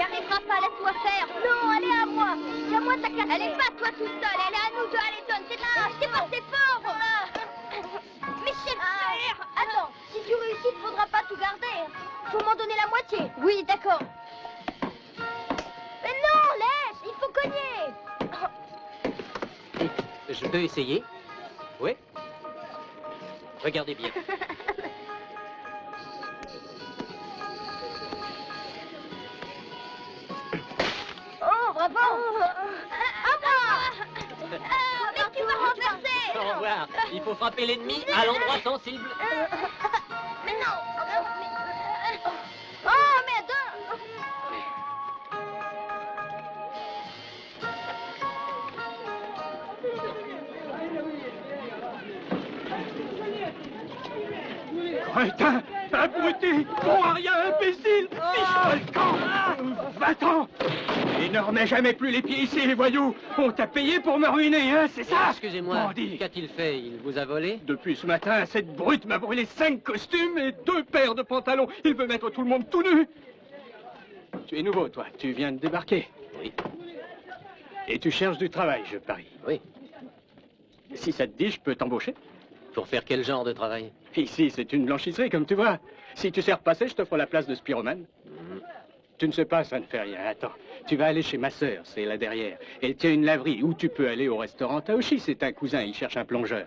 arrivera pas, laisse-moi faire. Non, elle est à moi. Tiens-moi ta carte. Elle est pas toi tout seul, elle est à nous deux, allez, John, c'est acheté par tes forts. Michel, attends, si tu réussis, il faudra pas tout garder. Faut m'en donner la moitié. Oui, d'accord. Mais non, laisse, il faut cogner. Je peux essayer? Oui. Regardez bien. Oh, bravo! Mais tu vas renverser! Au revoir. Il faut frapper l'ennemi à l'endroit sensible. Mais non! Oh, merde! Crétin! Abruti! Bon à rien, imbécile! Fiche-toi le camp! Va-t'en! Et ne remets jamais plus les pieds ici, les voyous! On t'a payé pour me ruiner, hein, c'est ça? Excusez-moi, Bandit. qu'a-t-il fait? Il vous a volé? Depuis ce matin, cette brute m'a brûlé 5 costumes et 2 paires de pantalons. Il veut mettre tout le monde tout nu. Tu es nouveau, toi. Tu viens de débarquer. Oui. Et tu cherches du travail, je parie. Oui. Si ça te dit, je peux t'embaucher. Pour faire quel genre de travail? Ici, c'est une blanchisserie, comme tu vois. Si tu sais repasser, je t'offre la place de spiromane. Tu ne sais pas, ça ne fait rien. Attends, tu vas aller chez ma sœur, c'est là derrière. Elle tient une laverie, ou tu peux aller au restaurant Taoshi, c'est un cousin, il cherche un plongeur.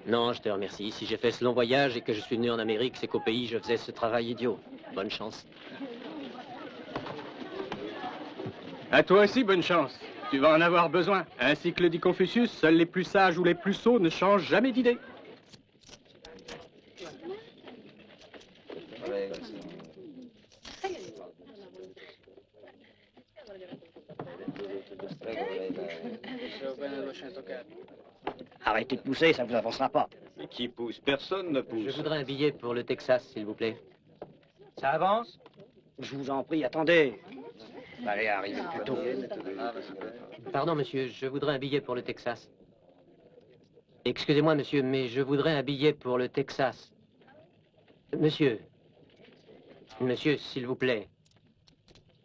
Non, je te remercie. Si j'ai fait ce long voyage et que je suis venu en Amérique, c'est qu'au pays, je faisais ce travail idiot. Bonne chance. À toi aussi, bonne chance. Tu vas en avoir besoin. Ainsi que le dit Confucius, seuls les plus sages ou les plus sots ne changent jamais d'idée. Arrêtez de pousser, ça vous avancera pas. Mais qui pousse? Personne ne pousse. Je voudrais un billet pour le Texas, s'il vous plaît. Ça avance? Je vous en prie, attendez. Allez, arrivez plus tôt. Pardon, monsieur, je voudrais un billet pour le Texas. Excusez-moi, monsieur, mais je voudrais un billet pour le Texas. Monsieur. Monsieur, s'il vous plaît.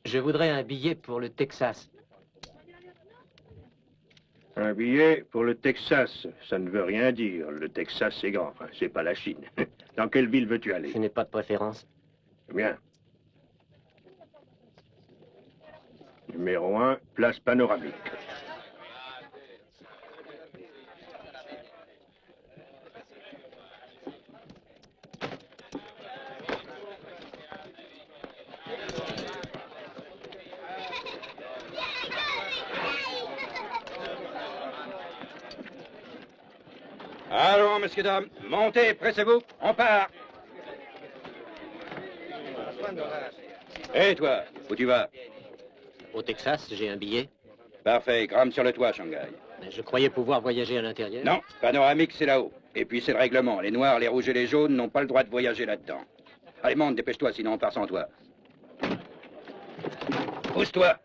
Je voudrais un billet pour le Texas. Un billet pour le Texas, ça ne veut rien dire. Le Texas, c'est grand, enfin, c'est pas la Chine. Dans quelle ville veux-tu aller? Je n'ai pas de préférence. Bien. Numéro 1, place panoramique. Allons, messieurs, dames, montez, pressez-vous, on part. Et toi, où tu vas? Au Texas, j'ai un billet. Parfait, gramme sur le toit, Shanghai. Mais je croyais pouvoir voyager à l'intérieur. Non, panoramique, c'est là-haut. Et puis c'est le règlement. Les noirs, les rouges et les jaunes n'ont pas le droit de voyager là-dedans. Allez, monte, dépêche-toi, sinon on part sans toi. Pousse-toi.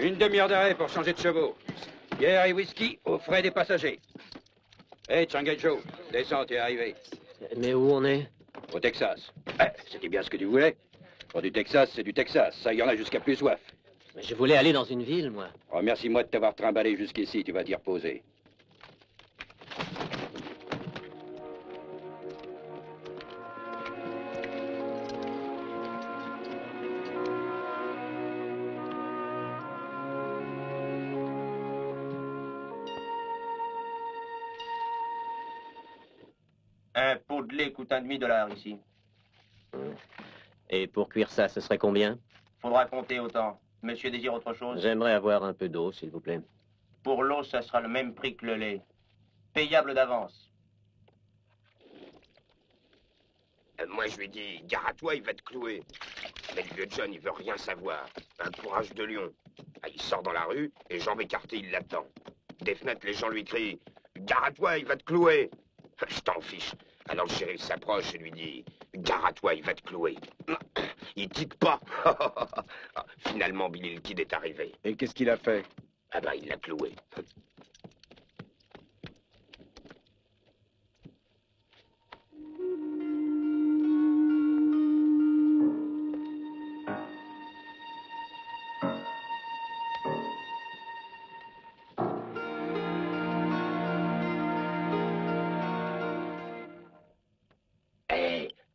Une demi-heure d'arrêt pour changer de chevaux. Bière et whisky aux frais des passagers. Hé, Shanghai Joe, descends, t'es arrivé. Mais où on est? Au Texas. C'était bien ce que tu voulais. Pour du Texas, c'est du Texas. Ça, il y en a jusqu'à plus soif. Mais je voulais aller dans une ville, moi. Remercie-moi de t'avoir trimballé jusqu'ici, tu vas t'y reposer. Un pot de lait coûte $1,5 ici. Et pour cuire ça, ce serait combien? Faudra compter autant. Monsieur désire autre chose? J'aimerais avoir un peu d'eau, s'il vous plaît. Pour l'eau, ça sera le même prix que le lait. Payable d'avance. Moi, je lui dis, gare à toi, il va te clouer. Mais le vieux John, il veut rien savoir. Un courage de lion. Il sort dans la rue, et jambes écartées, il l'attend. Des fenêtres, les gens lui crient, gare à toi, il va te clouer. Je t'en fiche. Alors le shérif s'approche et lui dit, gare à toi, il va te clouer. Il tique pas. Finalement, Billy le Kid est arrivé. Et qu'est-ce qu'il a fait? Ah bah, il l'a cloué.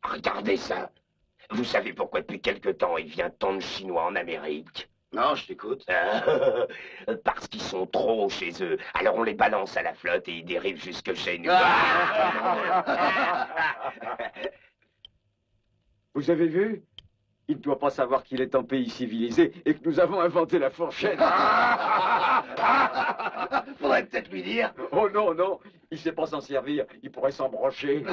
Regardez ça. Vous savez pourquoi depuis quelque temps il vient tant de Chinois en Amérique? Non, je t'écoute. Parce qu'ils sont trop chez eux. Alors on les balance à la flotte et ils dérivent jusque chez nous. Vous avez vu? Il ne doit pas savoir qu'il est un pays civilisé et que nous avons inventé la fourchette. Faudrait peut-être lui dire. Oh non, non, il sait pas s'en servir. Il pourrait s'en brocher.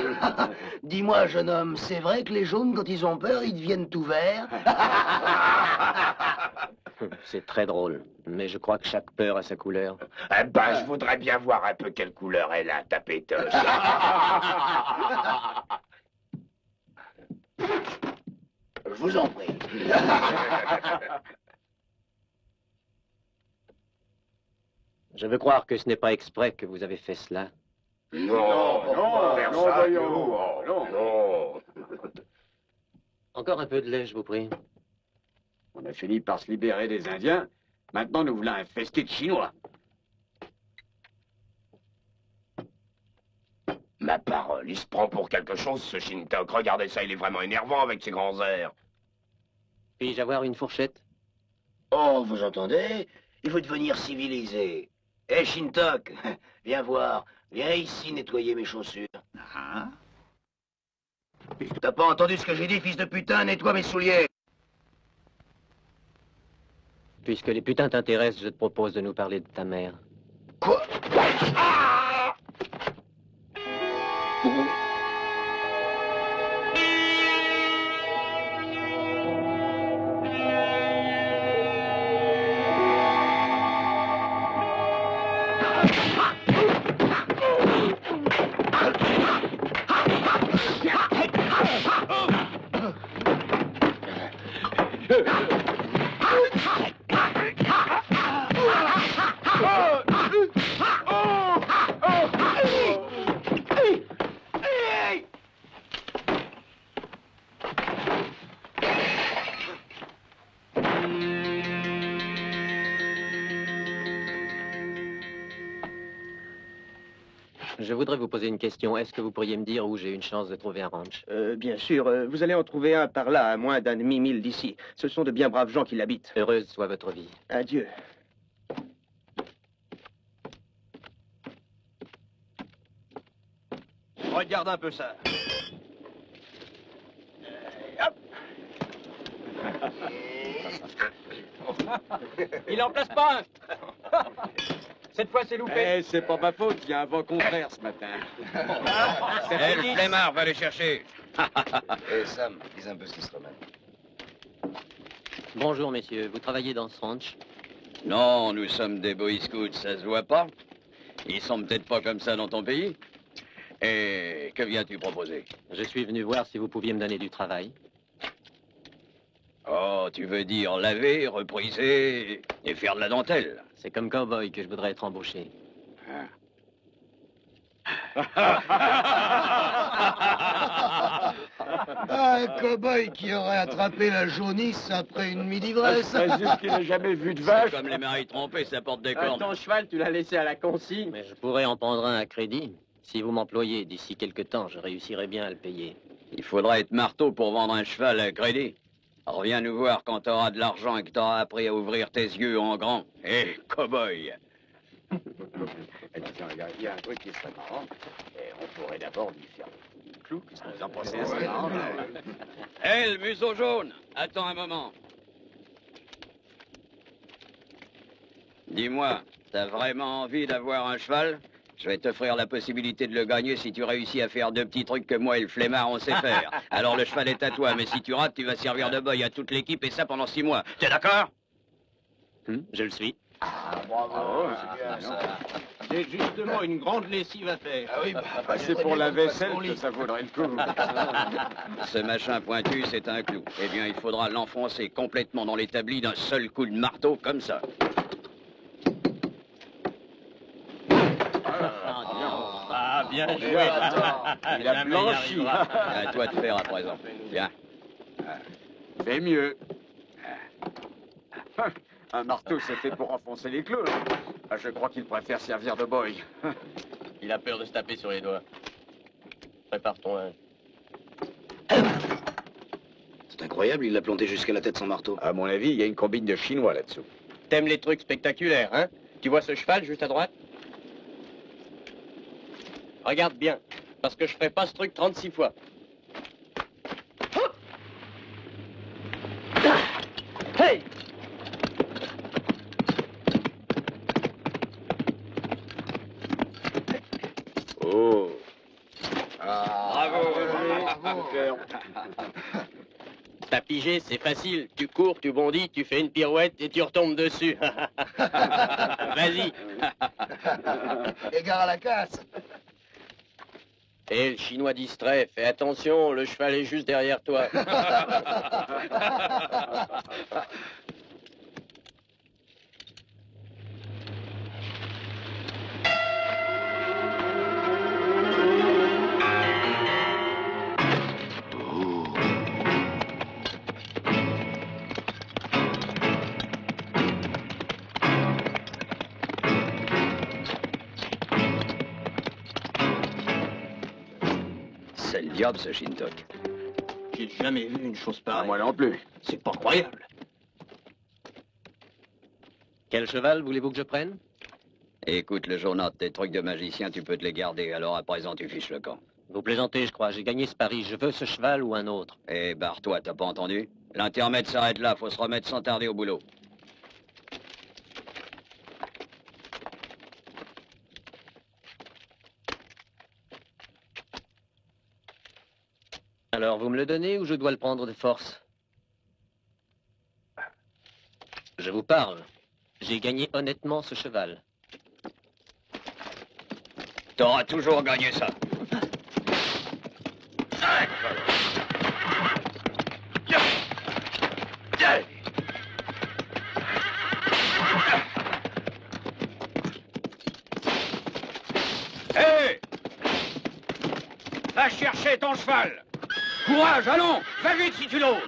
Dis-moi, jeune homme, c'est vrai que les jaunes, quand ils ont peur, ils deviennent tout verts? C'est très drôle, mais je crois que chaque peur a sa couleur. Eh ben, je voudrais bien voir un peu quelle couleur elle a, ta pétoche. Je vous en prie. Je veux croire que ce n'est pas exprès que vous avez fait cela. Non, voyons. Non. Encore un peu de lait, je vous prie. On a fini par se libérer des Indiens. Maintenant, nous voulons infester de Chinois. Ma parole, il se prend pour quelque chose, ce Shintok. Regardez ça, il est vraiment énervant avec ses grands airs. Puis-je avoir une fourchette? Oh, vous entendez? Il faut devenir civilisé. Hé, Shintok, viens voir. Viens ici nettoyer mes chaussures. T'as pas entendu ce que j'ai dit, fils de putain? Nettoie mes souliers. Puisque les putains t'intéressent, je te propose de nous parler de ta mère. Quoi? Je voudrais vous poser une question. Est-ce que vous pourriez me dire où j'ai une chance de trouver un ranch? Bien sûr, vous allez en trouver un par là, à moins d'un demi-mille d'ici. Ce sont de bien braves gens qui l'habitent. Heureuse soit votre vie. Adieu. Regarde un peu ça. Il en place pas un. Cette fois, c'est loupé. Eh, c'est pas ma faute, il y a un vent contraire ce matin. Le flemmard, va les chercher. Sam, dis un peu ce qui se remet. Bonjour, messieurs. Vous travaillez dans ce ranch? Non, nous sommes des Boy Scouts, ça se voit pas. Ils sont peut-être pas comme ça dans ton pays. Et que viens-tu proposer? Je suis venu voir si vous pouviez me donner du travail. Oh, Oh, tu veux dire laver, repriser et faire de la dentelle. C'est comme cow-boy que je voudrais être embauché. Un cow-boy qui aurait attrapé la jaunisse après une nuit d'ivresse. C'est juste qu'il n'a jamais vu de vache. Comme les maris trompés, ça porte des cornes. Ton cheval, tu l'as laissé à la consigne. Mais je pourrais en prendre un à crédit. Si vous m'employez d'ici quelque temps, je réussirai bien à le payer. Il faudra être marteau pour vendre un cheval à crédit. Reviens nous voir quand t'auras de l'argent et que t'auras appris à ouvrir tes yeux en grand. Hé, cow-boy. Tiens, il y a un truc qui serait marrant. Et on pourrait d'abord lui faire un clou. Qu'est-ce que vous en pensez? Hé, le museau jaune. Attends un moment. Dis-moi, t'as vraiment envie d'avoir un cheval? Je vais t'offrir la possibilité de le gagner si tu réussis à faire 2 petits trucs que moi et le flemmard on sait faire. Alors le cheval est à toi, mais si tu rates, tu vas servir de boy à toute l'équipe et ça pendant 6 mois. T'es d'accord? Je le suis. Bravo, c'est bien, ça. J'ai justement une grande lessive à faire. Ah oui, C'est pour la vaisselle que ça vaudrait le coup. Ce machin pointu, c'est un clou. Eh bien, il faudra l'enfoncer complètement dans l'établi d'un seul coup de marteau, comme ça. Ah, bien joué. Il a blanchi. À toi de faire à présent. Viens. C'est mieux. Un marteau, c'est fait pour enfoncer les clous. Ah, je crois qu'il préfère servir de boy. Il a peur de se taper sur les doigts. Prépare ton linge. C'est incroyable, il l'a planté jusqu'à la tête sans marteau. À mon avis, il y a une combine de Chinois là-dessous. T'aimes les trucs spectaculaires, hein? Tu vois ce cheval juste à droite? Regarde bien, parce que je ferai pas ce truc 36 fois. Hey! Oh. Bravo. T'as pigé, c'est facile. Tu cours, tu bondis, tu fais une pirouette et tu retombes dessus. Vas-y. Égare à la casse. Et le chinois distrait, fais attention, le cheval est juste derrière toi. C'est le diable, ce Shintok. J'ai jamais vu une chose pareille. Moi non plus. C'est pas croyable. Quel cheval voulez-vous que je prenne? Écoute, le journal, tes trucs de magicien, tu peux te les garder. Alors à présent, tu fiches le camp. Vous plaisantez, je crois. J'ai gagné ce pari. Je veux ce cheval ou un autre. Eh, barre-toi, t'as pas entendu? L'intermède s'arrête là, faut se remettre sans tarder au boulot. Alors, vous me le donnez ou je dois le prendre de force? Je vous parle. J'ai gagné honnêtement ce cheval. T'auras toujours gagné ça. Hé! Va chercher ton cheval! Courage, allons! Va vite si tu l'oses!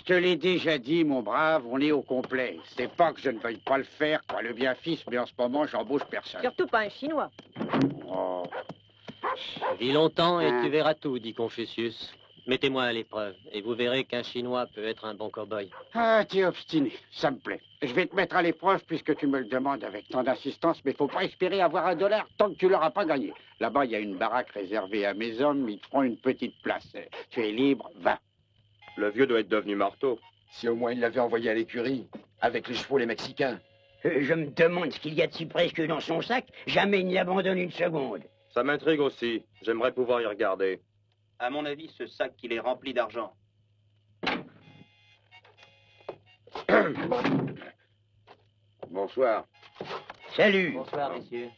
te l'ai déjà dit, mon brave, on est au complet. C'est pas que je ne veuille pas le faire, quoi, le bien fils, mais en ce moment, j'embauche personne. Surtout pas un Chinois. Oh. Vis longtemps et tu verras tout, dit Confucius. Mettez-moi à l'épreuve, et vous verrez qu'un Chinois peut être un bon cow-boy. Ah, tu es obstiné, ça me plaît. Je vais te mettre à l'épreuve puisque tu me le demandes avec tant d'insistance, mais faut pas espérer avoir $1 tant que tu l'auras pas gagné. Là-bas, il y a une baraque réservée à mes hommes, ils te feront une petite place. Tu es libre, va. Le vieux doit être devenu marteau. Si au moins il l'avait envoyé à l'écurie, avec les chevaux les Mexicains. Je me demande ce qu'il y a de si précieux dans son sac. Jamais il n'y abandonne une seconde. Ça m'intrigue aussi. J'aimerais pouvoir y regarder. À mon avis, ce sac, il est rempli d'argent. Bonsoir. Salut. Bonsoir, messieurs.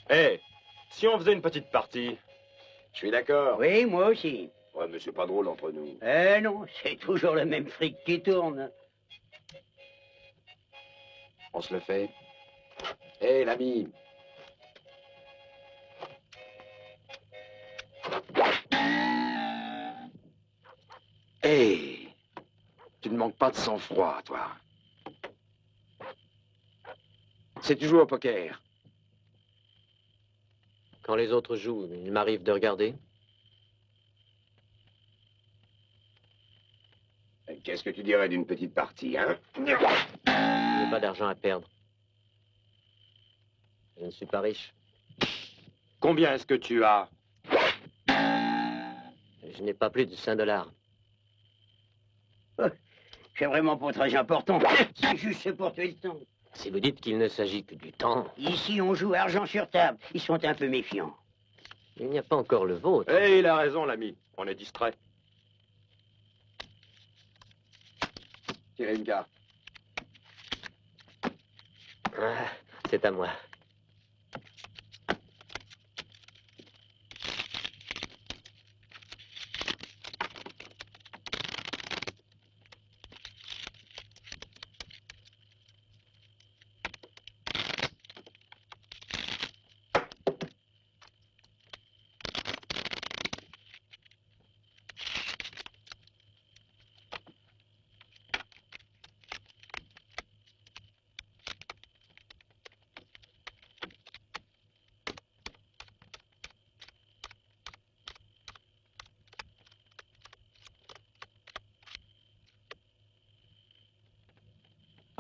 Hé, si on faisait une petite partie? Je suis d'accord. Oui, moi aussi. Ouais, mais c'est pas drôle entre nous. Non, c'est toujours le même fric qui tourne. On se le fait. Hé, l'ami. Hé, tu ne manques pas de sang-froid, toi. C'est toujours au poker. Quand les autres jouent, il m'arrive de regarder. Qu'est-ce que tu dirais d'une petite partie, hein? Je n'ai pas d'argent à perdre. Je ne suis pas riche. Combien est-ce que tu as? Je n'ai pas plus de $5. C'est vraiment pas très important. C'est juste pour tuer le temps. Si vous dites qu'il ne s'agit que du temps, Ici, on joue argent sur table. Ils sont un peu méfiants. il n'y a pas encore le vôtre. Eh, il a raison, l'ami. On est distrait. Tirez une carte. Ah, c'est à moi.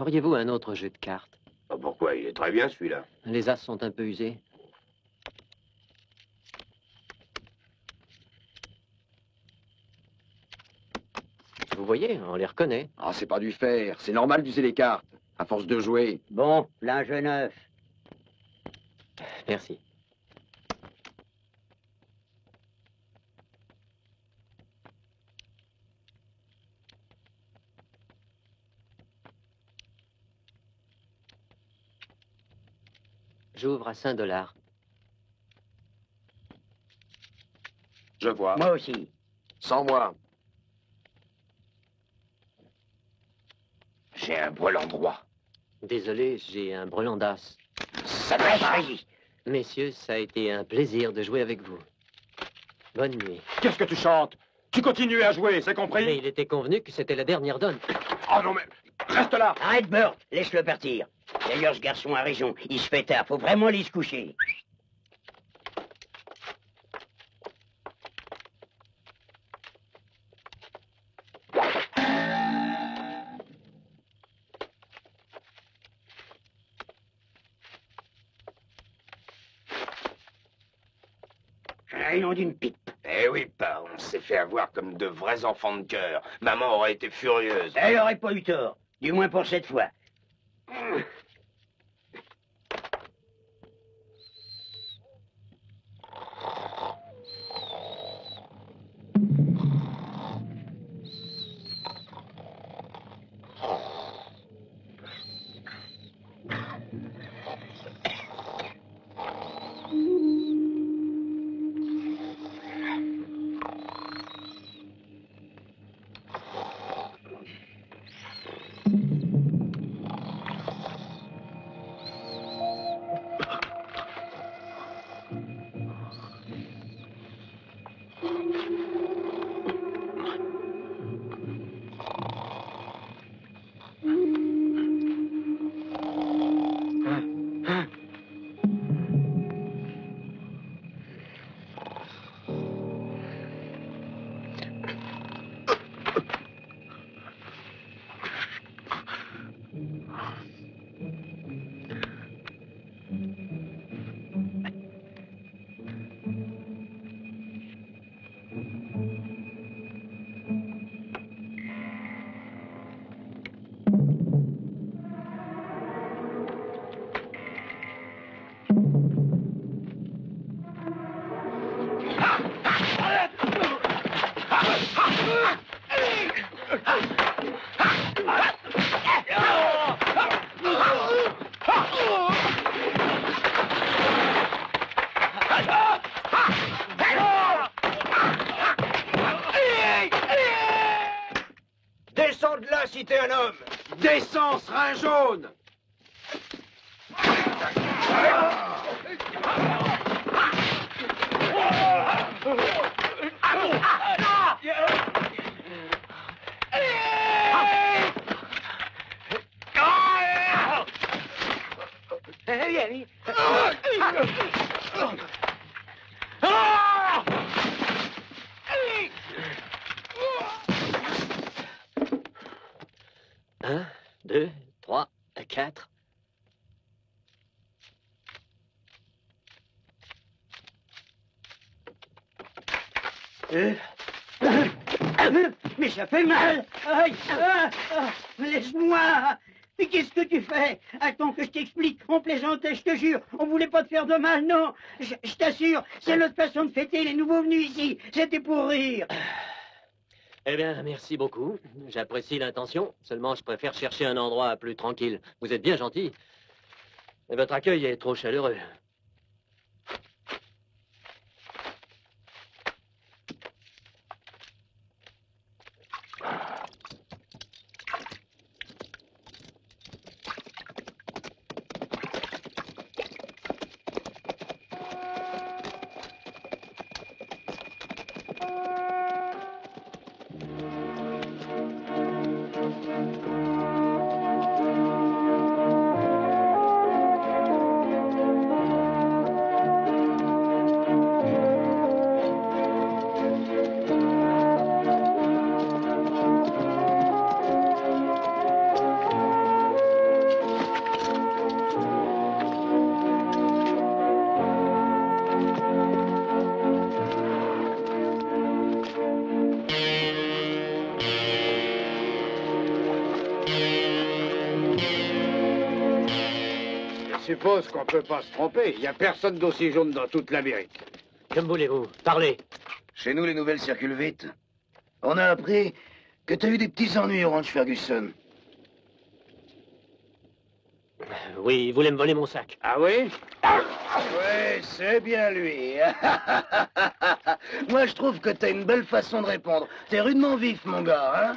Auriez-vous un autre jeu de cartes? Pourquoi? Il est très bien, celui-là. Les as sont un peu usés. Vous voyez, on les reconnaît. Ah, c'est pas du fer. C'est normal d'user les cartes, à force de jouer. Bon, linge neuf. Merci. J'ouvre à $5. Je vois. Moi aussi. Sans moi. J'ai un brelan droit. Désolé, j'ai un brelan d'as. Ça va pas. Messieurs, ça a été un plaisir de jouer avec vous. Bonne nuit. Qu'est-ce que tu chantes? Tu continues à jouer, c'est compris? Mais il était convenu que c'était la dernière donne. Oh non, mais reste là! Arrête, Burt. Laisse-le partir. D'ailleurs, ce garçon a raison. Il se fait tard. Faut vraiment aller se coucher. Un nom d'une pipe. Eh oui, pas, on s'est fait avoir comme de vrais enfants de cœur. Maman aurait été furieuse. Elle aurait pas eu tort. Du moins pour cette fois. sale homme! Descends, serin jaune! Un, deux, trois, quatre. Mais ça fait mal. Aïe, laisse-moi. Mais qu'est-ce que tu fais? Attends que je t'explique. On plaisantait, je te jure. On voulait pas te faire de mal, non. Je t'assure, c'est notre façon de fêter les nouveaux venus ici. C'était pour rire. Eh bien, merci beaucoup. J'apprécie l'intention. Seulement, je préfère chercher un endroit plus tranquille. Vous êtes bien gentil. Mais votre accueil est trop chaleureux. Je suppose qu'on peut pas se tromper. Il n'y a personne d'aussi jaune dans toute l'Amérique. Comme voulez-vous. Parlez. Chez nous, les nouvelles circulent vite. On a appris que t'as eu des petits ennuis au ranch Ferguson. Oui, il voulait me voler mon sac. Ah oui? Oui, c'est bien lui. Moi, je trouve que t'as une belle façon de répondre. T'es rudement vif, mon gars, hein?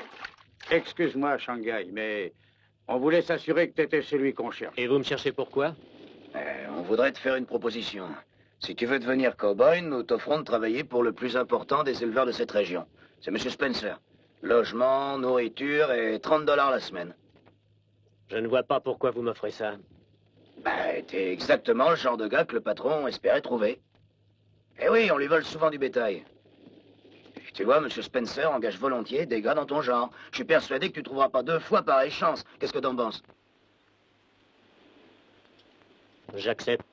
Excuse-moi, Shanghai, mais on voulait s'assurer que t'étais celui qu'on cherche. Et vous me cherchez pourquoi? On voudrait te faire une proposition. Si tu veux devenir cow-boy, nous t'offrons de travailler pour le plus important des éleveurs de cette région. C'est M. Spencer. Logement, nourriture et $30 la semaine. Je ne vois pas pourquoi vous m'offrez ça. T'es exactement le genre de gars que le patron espérait trouver. Eh oui, on lui vole souvent du bétail. Et tu vois, M. Spencer engage volontiers des gars dans ton genre. Je suis persuadé que tu trouveras pas 2 fois pareille chance. Qu'est-ce que t'en penses? J'accepte.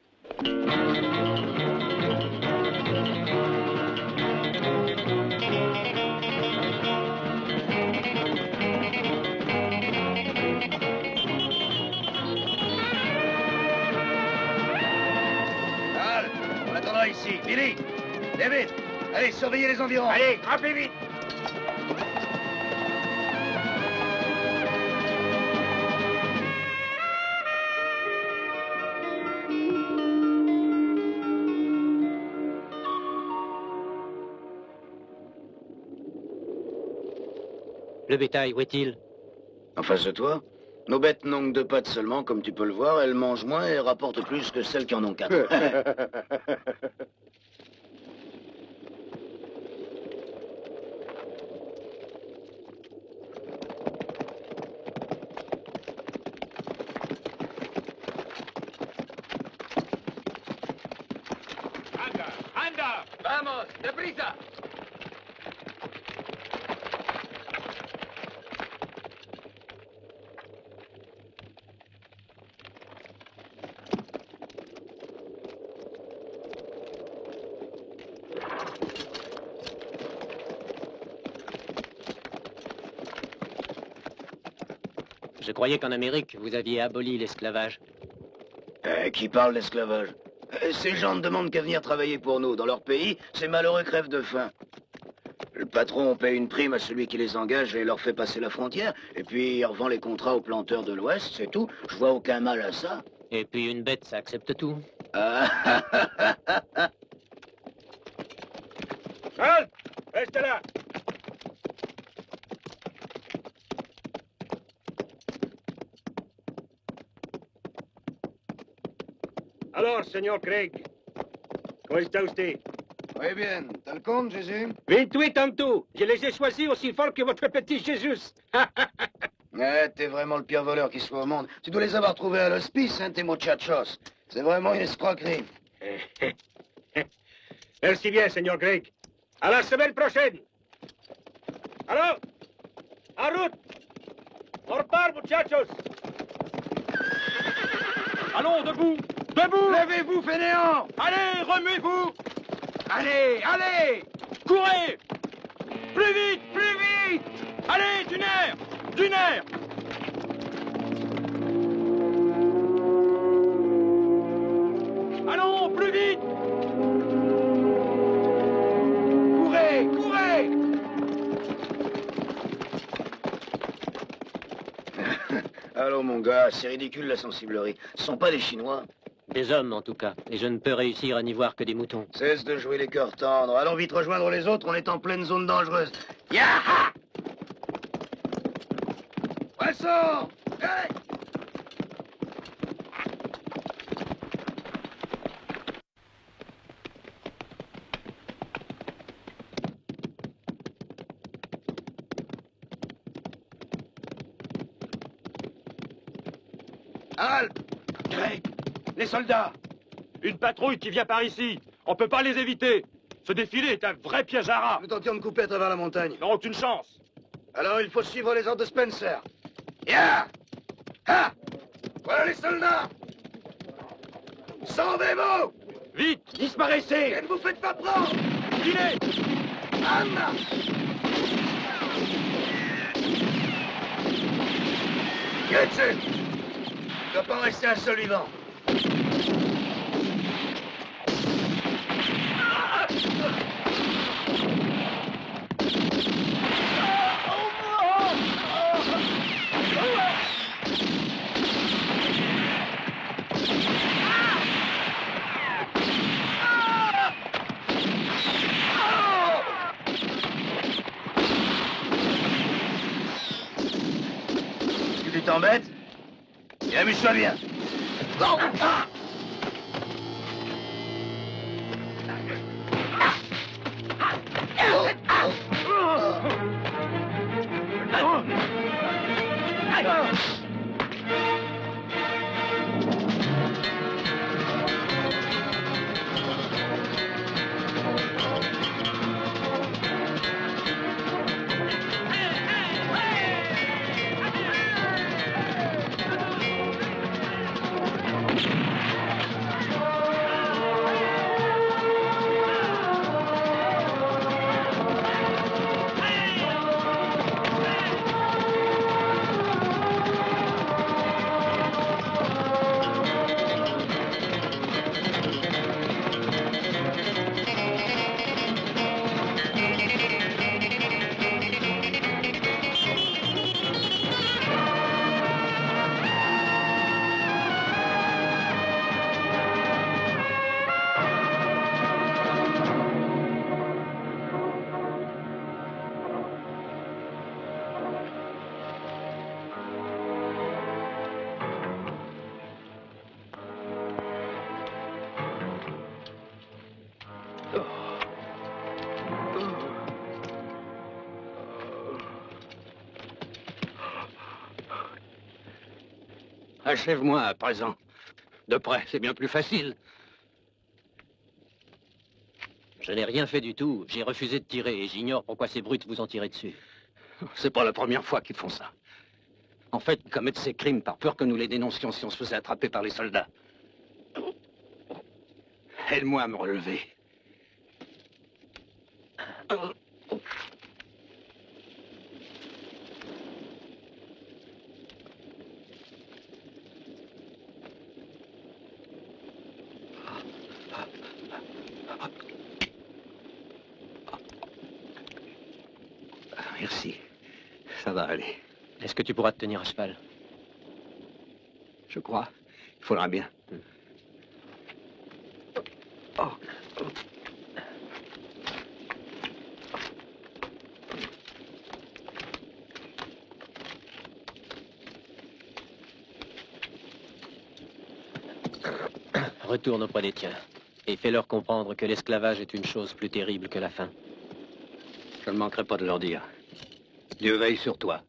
Al, on attendra ici. Billy, David, allez, surveillez les environs. Allez, grimpez vite. Le bétail, où est-il? En face de toi, nos bêtes n'ont que 2 pattes seulement, comme tu peux le voir. Elles mangent moins et rapportent plus que celles qui en ont 4. Anda! Vamos, deprisa! Je croyais qu'en Amérique, vous aviez aboli l'esclavage. Qui parle d'esclavage? Ces gens ne demandent qu'à venir travailler pour nous. Dans leur pays, ces malheureux crèvent de faim. Le patron paie une prime à celui qui les engage et leur fait passer la frontière. Et puis, il revend les contrats aux planteurs de l'Ouest, c'est tout. Je vois aucun mal à ça. Et puis une bête, ça accepte tout. Halt! Reste là! Señor, señor Craig. ¿Cómo está usted? Muy bien. ¿T'as le compte, Jésus? 28 en tout. Je les ai choisis aussi forts que votre petit Jésus. Ouais, t'es vraiment le pire voleur qui soit au monde. Tu dois les avoir trouvés à l'hospice, hein, tes muchachos. C'est vraiment une escroquerie. Merci bien, señor Craig. À la semaine prochaine. Alors, en route. On repart, muchachos. Allons, debout. Debout. Levez-vous, fainéants. Allez, remuez-vous. Allez, allez. Courez. Plus vite, plus vite. Allez, du nerf. Du nerf. Allons, plus vite. Courez, courez. Allô, mon gars, c'est ridicule la sensiblerie. Ce sont pas des Chinois. Des hommes, en tout cas. Et je ne peux réussir à n'y voir que des moutons. Cesse de jouer les cœurs tendres. Allons vite rejoindre les autres, on est en pleine zone dangereuse. Yaha! Poisson! Hey! Halte! Greg! Les soldats! Une patrouille qui vient par ici. On peut pas les éviter. Ce défilé est un vrai piège à rats. Nous tentions de couper à travers la montagne. Ils n'auront aucune chance. Alors il faut suivre les ordres de Spencer. Ya! Ha! Voilà les soldats! Sauvez-vous! Vite, disparaissez! Et ne vous faites pas prendre! Filez! Anna! Gretchen! Tu dois pas rester un seul vivant. Si tu t'embêtes, et amuse-toi bien. Achève-moi à présent. De près, c'est bien plus facile. Je n'ai rien fait du tout. J'ai refusé de tirer et j'ignore pourquoi ces brutes vous ont tiré dessus. C'est pas la première fois qu'ils font ça. En fait, ils commettent ces crimes par peur que nous les dénoncions si on se faisait attraper par les soldats. Aide-moi à me relever. Merci. Ça va aller. Est-ce que tu pourras te tenir à cheval? Je crois. Il faudra bien. Oh. Retourne auprès des tiens et fais-leur comprendre que l'esclavage est une chose plus terrible que la faim. Je ne manquerai pas de leur dire. Dieu veille sur toi.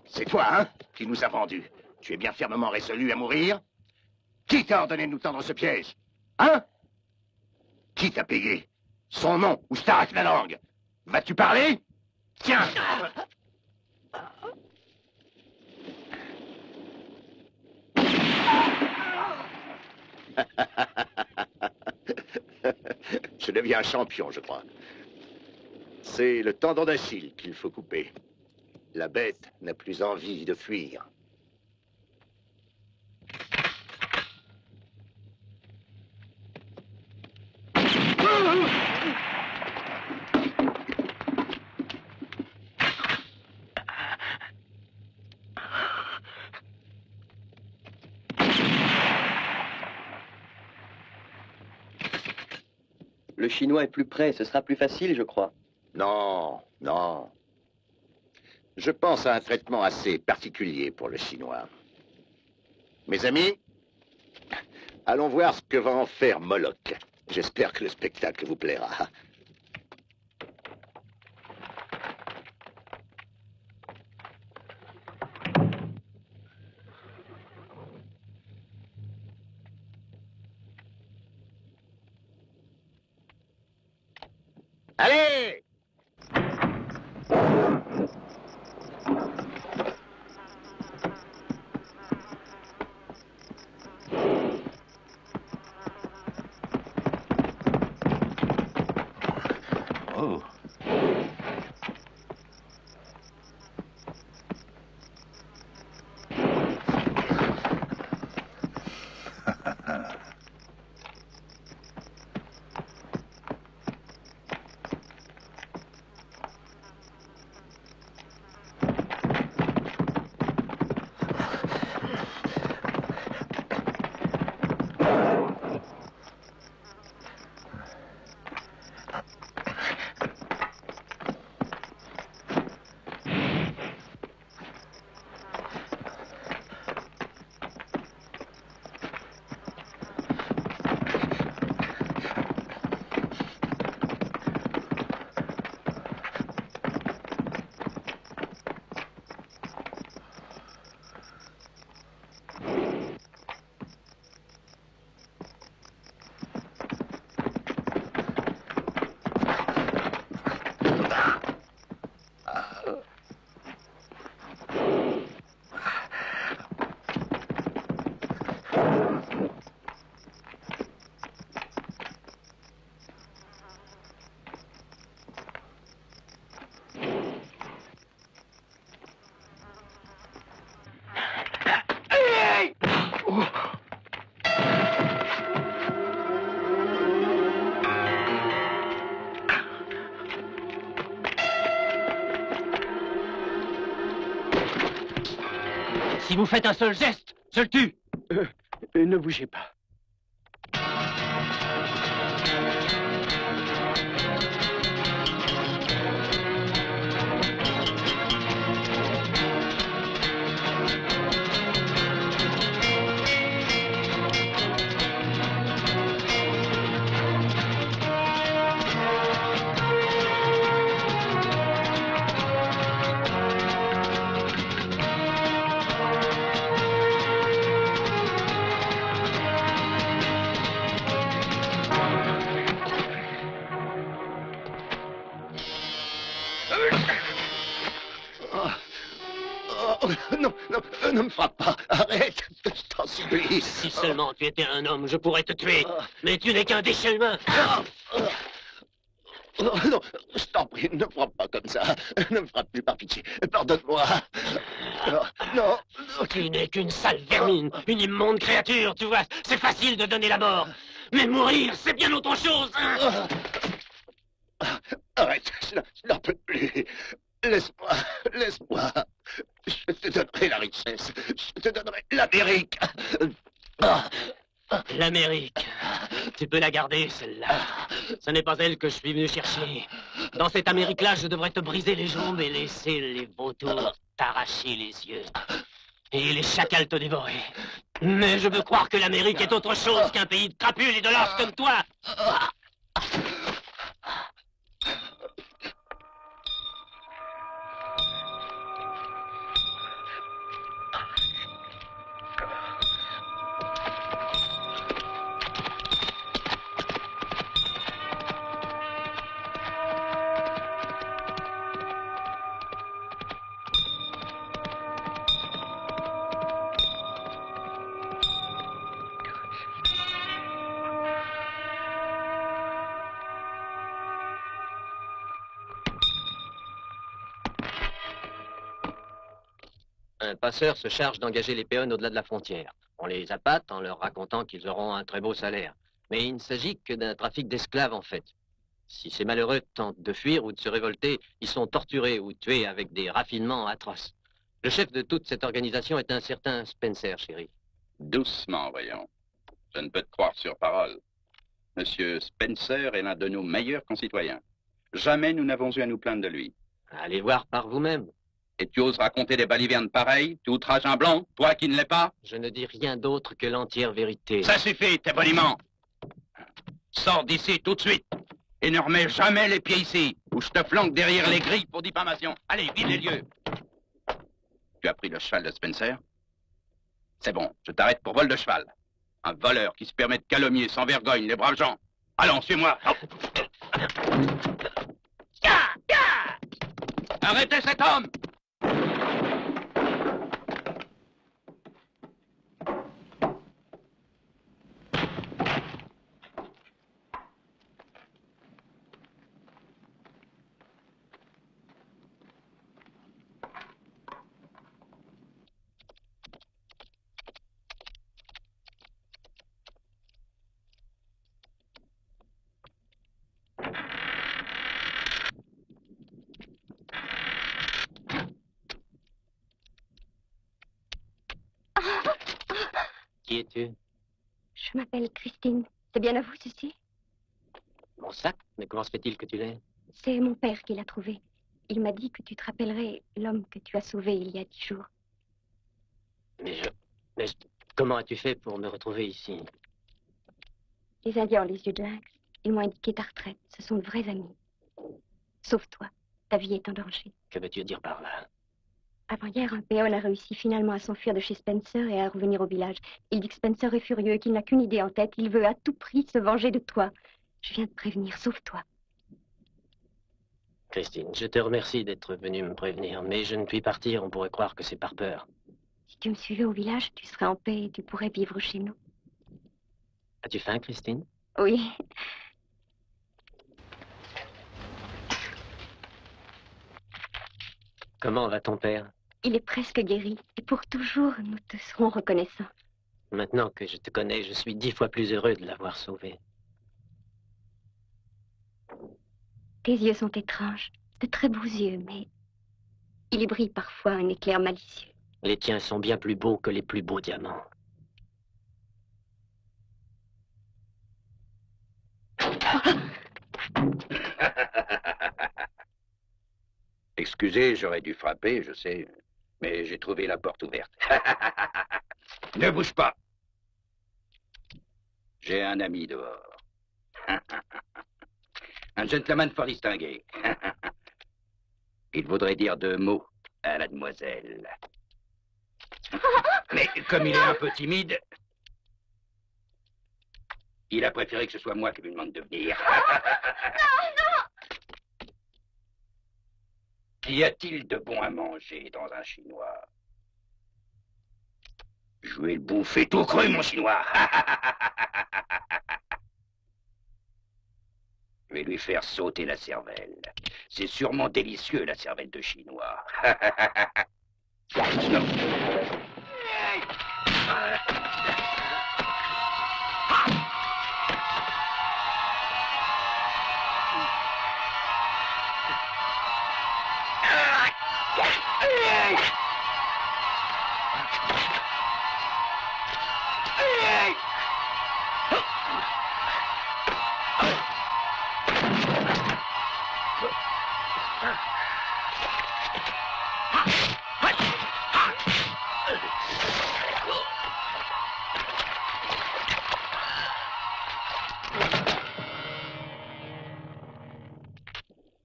C'est toi, hein, qui nous a vendus. Tu es bien fermement résolu à mourir? Qui t'a ordonné de nous tendre ce piège? Hein? Qui t'a payé? Son nom, ou je t'arrache la langue. Vas-tu parler? Tiens! Je deviens champion, je crois. C'est le tendon d'Achille qu'il faut couper. La bête n'a plus envie de fuir. Le Chinois est plus près, ce sera plus facile, je crois. Non, non. Je pense à un traitement assez particulier pour le Chinois. Mes amis, allons voir ce que va en faire Moloch. J'espère que le spectacle vous plaira. Allez! Oh. Si vous faites un seul geste, je le tue. Ne bougez pas. Ne me frappe pas. Arrête, je t'en supplie. Si seulement tu étais un homme, je pourrais te tuer. Mais tu n'es qu'un déchet humain. Oh, non, je t'en prie, ne me frappe pas comme ça. Ne me frappe plus, par pitié. Pardonne-moi. Non. Tu n'es qu'une sale vermine, une immonde créature, tu vois. C'est facile de donner la mort. Mais mourir, c'est bien autre chose. Arrête, je n'en peux plus. Laisse-moi. Je te donnerai la richesse. Je te donnerai l'Amérique. L'Amérique. Tu peux la garder, celle-là. Ce n'est pas elle que je suis venu chercher. Dans cette Amérique-là, je devrais te briser les jambes et laisser les vautours t'arracher les yeux. Et les chacals te dévorer. Mais je veux croire que l'Amérique est autre chose qu'un pays de crapules et de lâches comme toi. Un passeur se charge d'engager les péons au-delà de la frontière. On les appâte en leur racontant qu'ils auront un très beau salaire. Mais il ne s'agit que d'un trafic d'esclaves, en fait. Si ces malheureux tentent de fuir ou de se révolter, ils sont torturés ou tués avec des raffinements atroces. Le chef de toute cette organisation est un certain Spencer, chérie. Doucement, voyons. Je ne peux te croire sur parole. Monsieur Spencer est l'un de nos meilleurs concitoyens. Jamais nous n'avons eu à nous plaindre de lui. Allez voir par vous-même. Et tu oses raconter des balivernes pareilles? Tu outrages un blanc, toi qui ne l'es pas? Je ne dis rien d'autre que l'entière vérité. Ça suffit, tes boniments. Sors d'ici tout de suite. Et ne remets jamais les pieds ici, ou je te flanque derrière les grilles pour diffamation. Allez, vide les lieux. Tu as pris le cheval de Spencer? C'est bon, je t'arrête pour vol de cheval. Un voleur qui se permet de calomnier sans vergogne les braves gens. Allons, suis-moi. Arrêtez cet homme! Qui es-tu? Je m'appelle Christine. C'est bien à vous, ceci? Mon sac? Mais comment se fait-il que tu l'aies? C'est mon père qui l'a trouvé. Il m'a dit que tu te rappellerais l'homme que tu as sauvé il y a 10 jours. Mais comment as-tu fait pour me retrouver ici? Les Indiens ont les yeux de lynx. Ils m'ont indiqué ta retraite. Ce sont de vrais amis. Sauf toi. Ta vie est en danger. Que veux-tu dire par là? Avant-hier, un péon a réussi finalement à s'enfuir de chez Spencer et à revenir au village. Il dit que Spencer est furieux et qu'il n'a qu'une idée en tête. Il veut à tout prix se venger de toi. Je viens de prévenir, sauve-toi. Christine, je te remercie d'être venue me prévenir, mais je ne puis partir, on pourrait croire que c'est par peur. Si tu me suivais au village, tu serais en paix et tu pourrais vivre chez nous. As-tu faim, Christine? Oui. Comment va ton père? Il est presque guéri, et pour toujours, nous te serons reconnaissants. Maintenant que je te connais, je suis 10 fois plus heureux de l'avoir sauvé. Tes yeux sont étranges, de très beaux yeux, mais il y brille parfois un éclair malicieux. Les tiens sont bien plus beaux que les plus beaux diamants. Excusez, j'aurais dû frapper, je sais, mais j'ai trouvé la porte ouverte. Ne bouge pas. J'ai un ami dehors. Un gentleman fort distingué. Il voudrait dire 2 mots à la demoiselle. Mais comme il est un peu timide, il a préféré que ce soit moi qui lui demande de venir. Qu'y a-t-il de bon à manger dans un chinois? Je vais le bouffer tout cru, mon chinois. Je vais lui faire sauter la cervelle. C'est sûrement délicieux, la cervelle de chinois.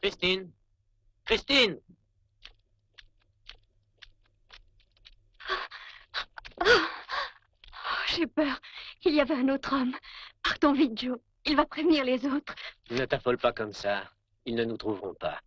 Christine! Christine! Oh, j'ai peur. Il y avait un autre homme. Partons vite, Joe. Il va prévenir les autres. Ne t'affole pas comme ça. Ils ne nous trouveront pas.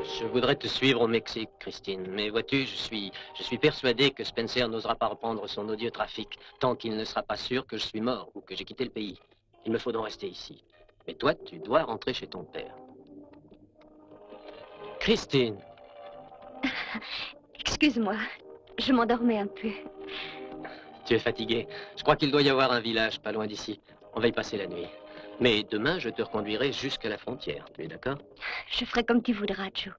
Je voudrais te suivre au Mexique, Christine. Mais vois-tu, je suis persuadé que Spencer n'osera pas reprendre son odieux trafic tant qu'il ne sera pas sûr que je suis mort ou que j'ai quitté le pays. Il me faut donc rester ici. Mais toi, tu dois rentrer chez ton père. Christine! Excuse-moi. Je m'endormais un peu. Tu es fatiguée. Je crois qu'il doit y avoir un village pas loin d'ici. On va y passer la nuit. Mais demain, je te reconduirai jusqu'à la frontière. Tu es d'accord? Je ferai comme tu voudras, Joe.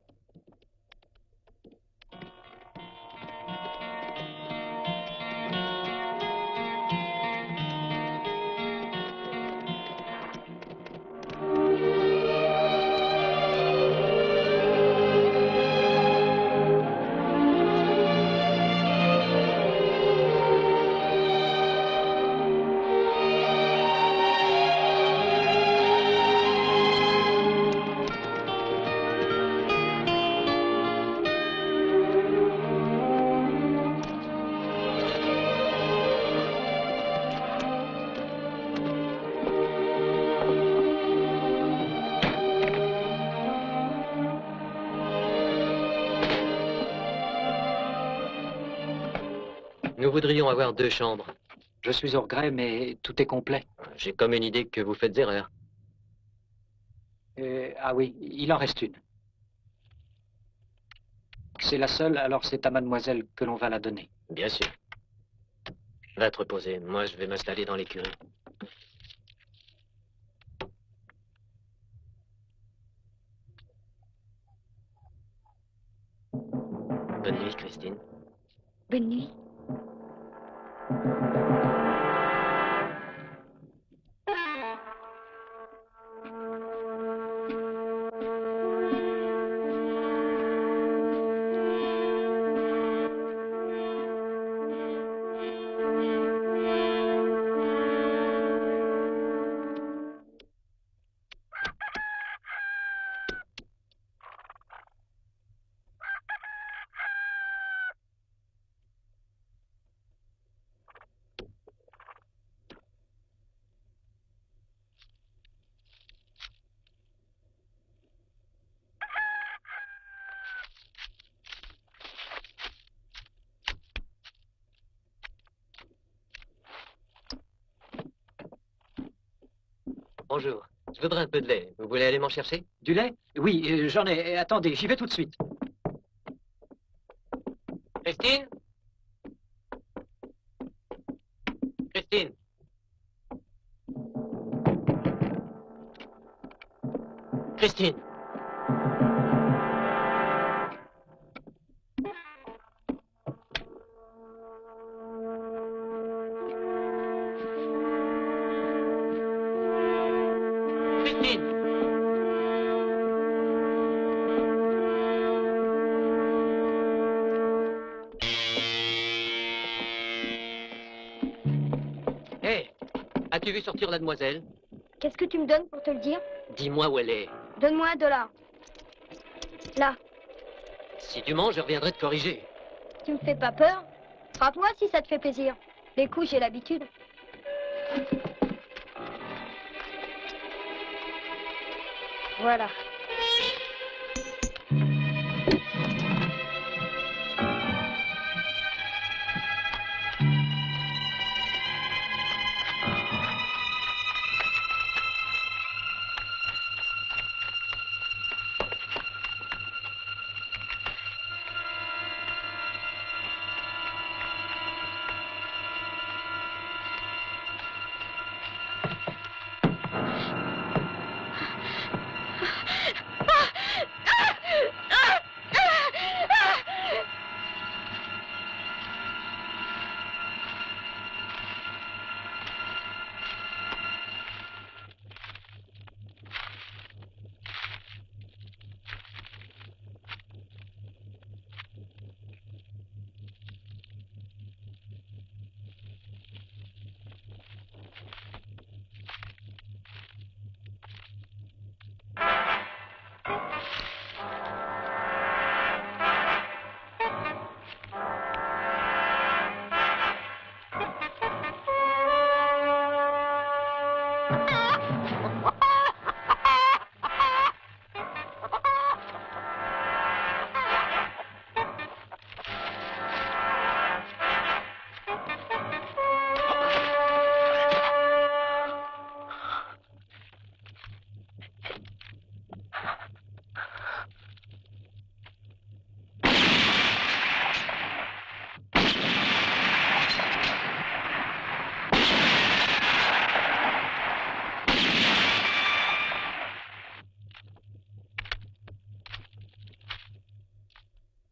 Nous voudrions avoir 2 chambres. Je suis au regret, mais tout est complet. J'ai comme une idée que vous faites erreur. Ah oui, il en reste une. C'est la seule, alors c'est à mademoiselle que l'on va la donner. Bien sûr. Va te reposer. Moi, je vais m'installer dans l'écurie. Bonne nuit, Christine. Bonne nuit. Bonjour. Je voudrais un peu de lait. Vous voulez aller m'en chercher? Du lait? Oui, j'en ai. Attendez, j'y vais tout de suite. Christine? Christine? Christine? As-tu vu sortir la demoiselle? Qu'est-ce que tu me donnes pour te le dire? Dis-moi où elle est. Donne-moi $1. Là. Si tu mens, je reviendrai te corriger. Tu me fais pas peur? Frappe-moi si ça te fait plaisir. Les coups, j'ai l'habitude. Voilà.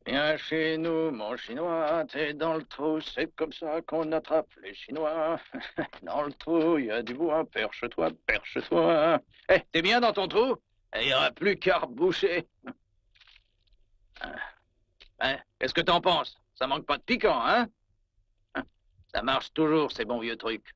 Viens chez nous, mon chinois, t'es dans le trou, c'est comme ça qu'on attrape les Chinois. Dans le trou, il y a du bois, perche-toi, perche-toi. Eh, t'es bien dans ton trou? Il n'y aura plus qu'à reboucher. Hein, qu'est-ce que t'en penses? Ça manque pas de piquant, hein? Ça marche toujours, ces bons vieux trucs.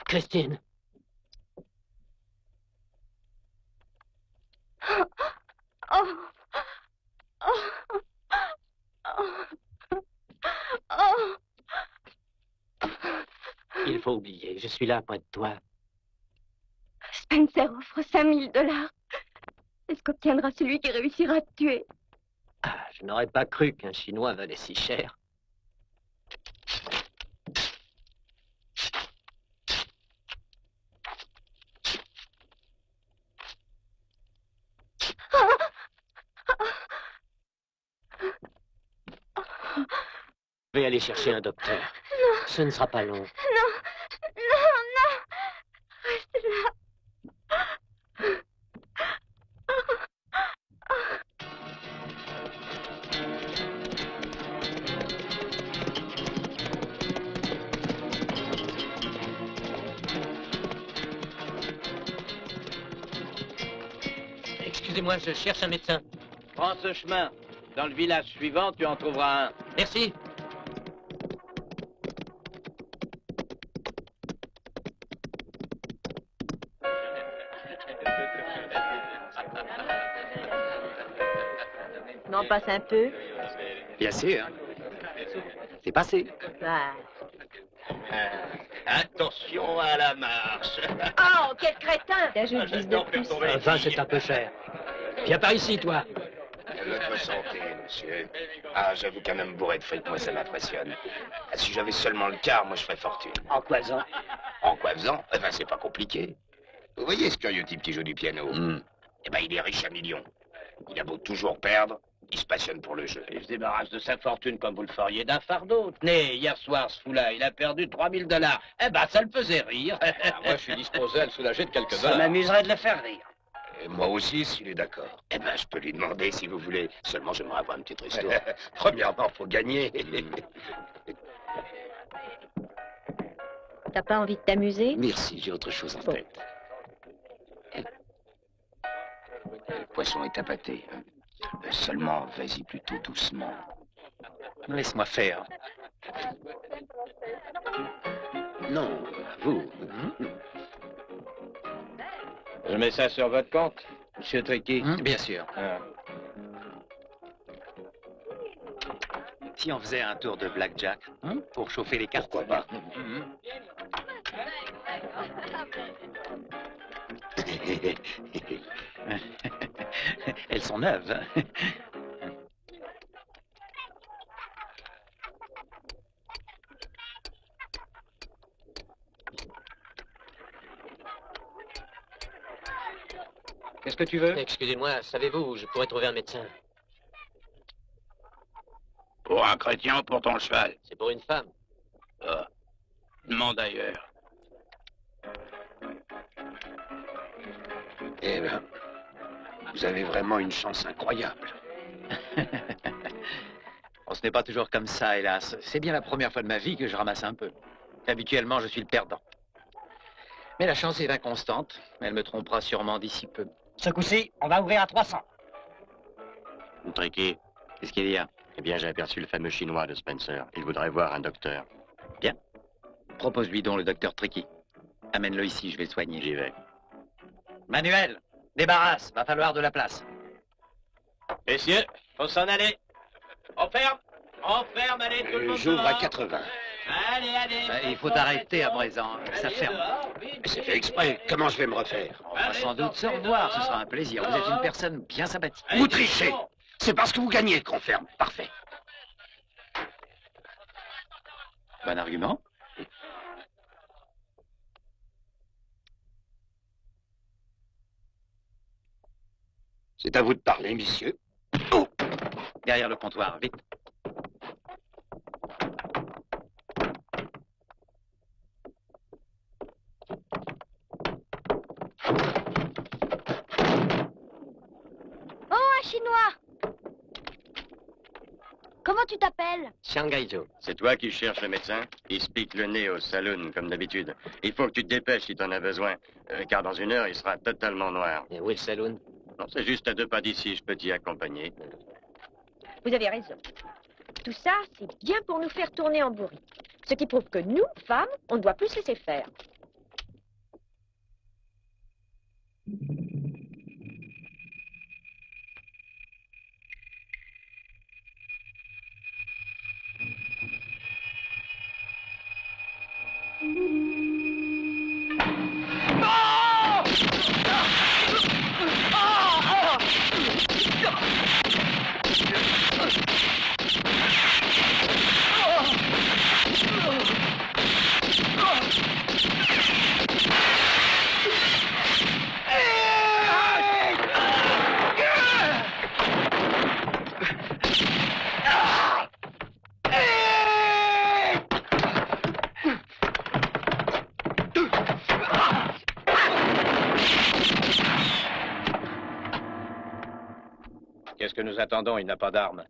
Christine. Il faut oublier, je suis là près de toi. Spencer offre $5000. Est-ce qu'obtiendra celui qui réussira à te tuer? Ah, Je n'aurais pas cru qu'un Chinois valait si cher. Je vais aller chercher un docteur. Non. Ce ne sera pas long. Non, non, non. Reste là. Excusez-moi, je cherche un médecin. Prends ce chemin. Dans le village suivant, tu en trouveras un. Merci. Non, passe un peu. Bien sûr. C'est passé. Ah. Attention à la marche. Oh, quel crétin! T'ajoutes 10 de plus. Enfin, c'est un peu cher. Viens par ici, toi. Votre santé, monsieur. Ah, j'avoue qu'un homme bourré de fric, moi, ça m'impressionne. Ah, si j'avais seulement le quart, moi, je ferais fortune. En quoi faisant? En quoi faisant? Eh ben, c'est pas compliqué. Vous voyez ce curieux type qui joue du piano? Eh ben, il est riche à millions. Il a beau toujours perdre, il se passionne pour le jeu. Il se débarrasse de sa fortune comme vous le feriez d'un fardeau. Tenez, hier soir, ce fou-là, il a perdu 3000 $. Eh ben, ça le faisait rire. Moi, je suis disposé à le soulager de quelques Ça dollars. m'amuserait de le faire rire. Et moi aussi, s'il est d'accord. Eh ben, je peux lui demander si vous voulez. Seulement, j'aimerais avoir une petite ristourne. Premièrement, faut gagner. T'as pas envie de t'amuser? Merci, j'ai autre chose en tête. Le poisson est appâté. Seulement, vas-y plutôt doucement. Laisse-moi faire. Non, vous. Je mets ça sur votre compte, monsieur Tricky. Bien sûr. Ah. Si on faisait un tour de blackjack, pour chauffer les cartes. Pourquoi pas? Elles sont neuves. Qu'est-ce que tu veux? Excusez-moi, savez-vous où je pourrais trouver un médecin? Pour un chrétien ou pour ton cheval? C'est pour une femme. Ah. Demande ailleurs. Eh ben, vous avez vraiment une chance incroyable. On se n'est pas toujours comme ça, hélas. C'est bien la première fois de ma vie que je ramasse un peu. Habituellement, je suis le perdant. Mais la chance est inconstante. Elle me trompera sûrement d'ici peu. Ce coup-ci, on va ouvrir à 300. Tricky, qu'est-ce qu'il y a? Eh bien, j'ai aperçu le fameux Chinois de Spencer. Il voudrait voir un docteur. Bien. Propose-lui donc le docteur Tricky. Amène-le ici, je vais le soigner. J'y vais. Manuel, débarrasse, va falloir de la place. Messieurs, faut s'en aller. On ferme, allez, tout le monde. J'ouvre à dehors. 80. Allez. Il faut arrêter à présent, ça ferme. C'est fait exprès. Comment je vais me refaire? On va sans doute se revoir, ce sera un plaisir. Vous êtes une personne bien sympathique. Vous trichez. C'est parce que vous gagnez qu'on ferme. Parfait. Bon argument. C'est à vous de parler, messieurs. Derrière le comptoir, vite. Oh, un Chinois! Comment tu t'appelles? Shanghaizo. C'est toi qui cherches le médecin? Il se pique le nez au saloon, comme d'habitude. Il faut que tu te dépêches si t'en as besoin, car dans une heure, il sera totalement noir. Et où est le saloon? Non, c'est juste à 2 pas d'ici, je peux t'y accompagner. Vous avez raison. Tout ça, c'est bien pour nous faire tourner en bourrique. Ce qui prouve que nous, femmes, on doit plus laisser faire. que nous attendons, il n'a pas d'armes.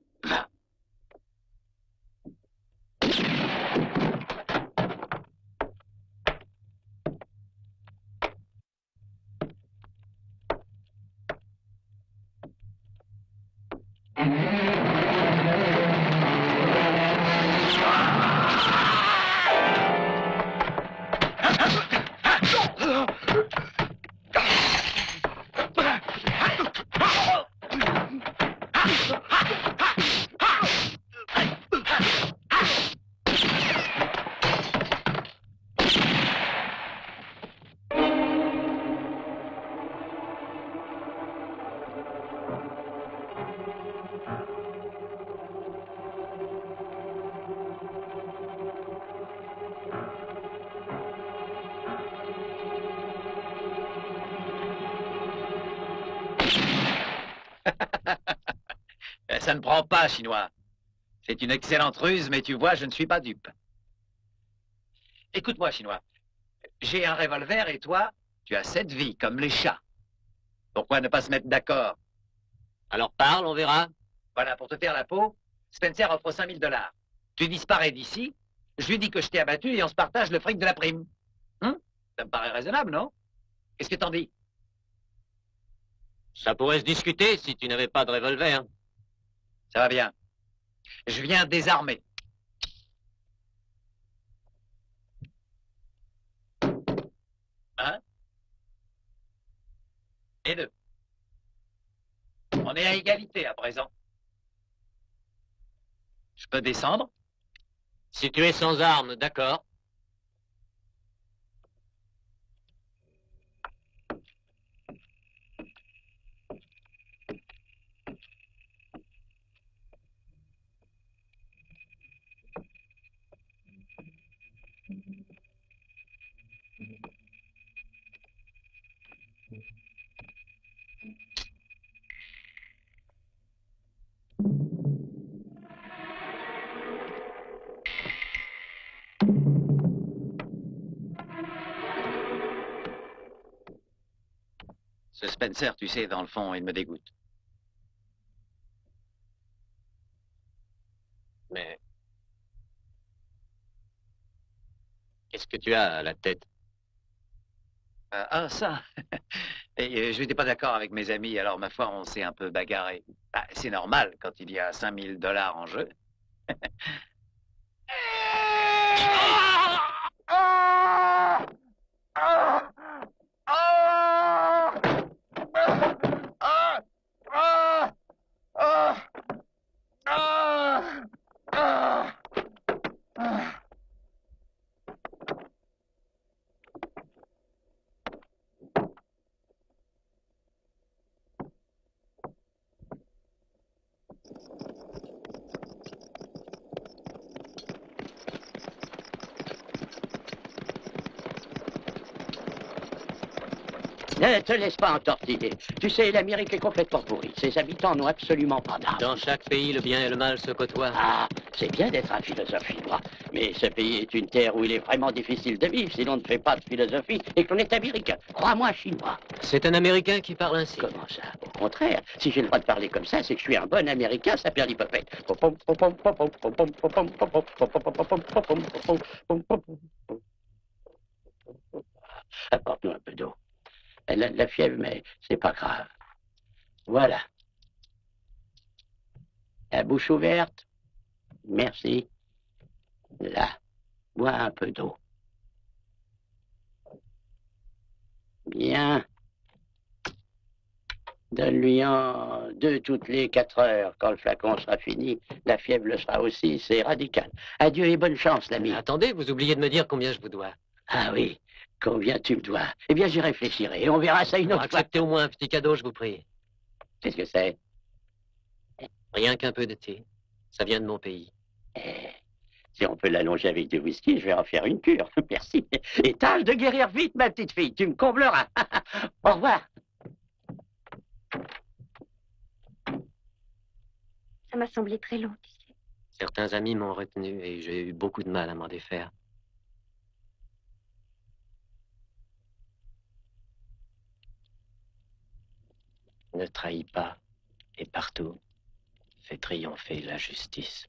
Ça ne prend pas, Chinois. C'est une excellente ruse, mais tu vois, je ne suis pas dupe. Écoute-moi, Chinois. J'ai un revolver et toi, tu as 7 vies, comme les chats. Pourquoi ne pas se mettre d'accord? Alors parle, on verra. Voilà, pour te faire la peau, Spencer offre 5 000 $. Tu disparais d'ici, je lui dis que je t'ai abattu et on se partage le fric de la prime. Ça me paraît raisonnable, non? Qu'est-ce que t'en dis? Ça pourrait se discuter si tu n'avais pas de revolver. Ça va bien. Je viens désarmer. Un. Et 2. On est à égalité à présent. Je peux descendre? Si tu es sans armes, d'accord. Ce Spencer, tu sais, dans le fond, il me dégoûte. Mais... qu'est-ce que tu as à la tête? Ça. Et je n'étais pas d'accord avec mes amis, alors ma foi, on s'est un peu bagarré. C'est normal quand il y a 5 000 $ en jeu. Ne te laisse pas entortiller. Tu sais, l'Amérique est complètement pourrie. Ses habitants n'ont absolument pas d'armes. Dans chaque pays, le bien et le mal se côtoient. Ah, c'est bien d'être un philosophe chinois. Mais ce pays est une terre où il est vraiment difficile de vivre si l'on ne fait pas de philosophie et qu'on est américain. Crois-moi, chinois. C'est un Américain qui parle ainsi. Comment ça? Au contraire. Si j'ai le droit de parler comme ça, c'est que je suis un bon Américain, ça perd l'hypopète. Apporte-nous un peu d'eau. Elle a de la fièvre, mais c'est pas grave. Voilà. La bouche ouverte. Merci. Là. Bois un peu d'eau. Bien. Donne-lui en 2 toutes les 4 heures. Quand le flacon sera fini, la fièvre le sera aussi. C'est radical. Adieu et bonne chance, l'ami. Attendez, vous oubliez de me dire combien je vous dois. Ah oui. Combien tu me dois? Eh bien, j'y réfléchirai et on verra ça une autre fois. Acceptez au moins un petit cadeau, je vous prie. Qu'est-ce que c'est? Rien qu'un peu de thé. Ça vient de mon pays. Si on peut l'allonger avec du whisky, je vais en faire une cure. Merci. Et tâche de guérir vite, ma petite fille. Tu me combleras. Au revoir. Ça m'a semblé très long, tu sais. Certains amis m'ont retenu et j'ai eu beaucoup de mal à m'en défaire. Ne trahis pas, et partout. fait triompher la justice.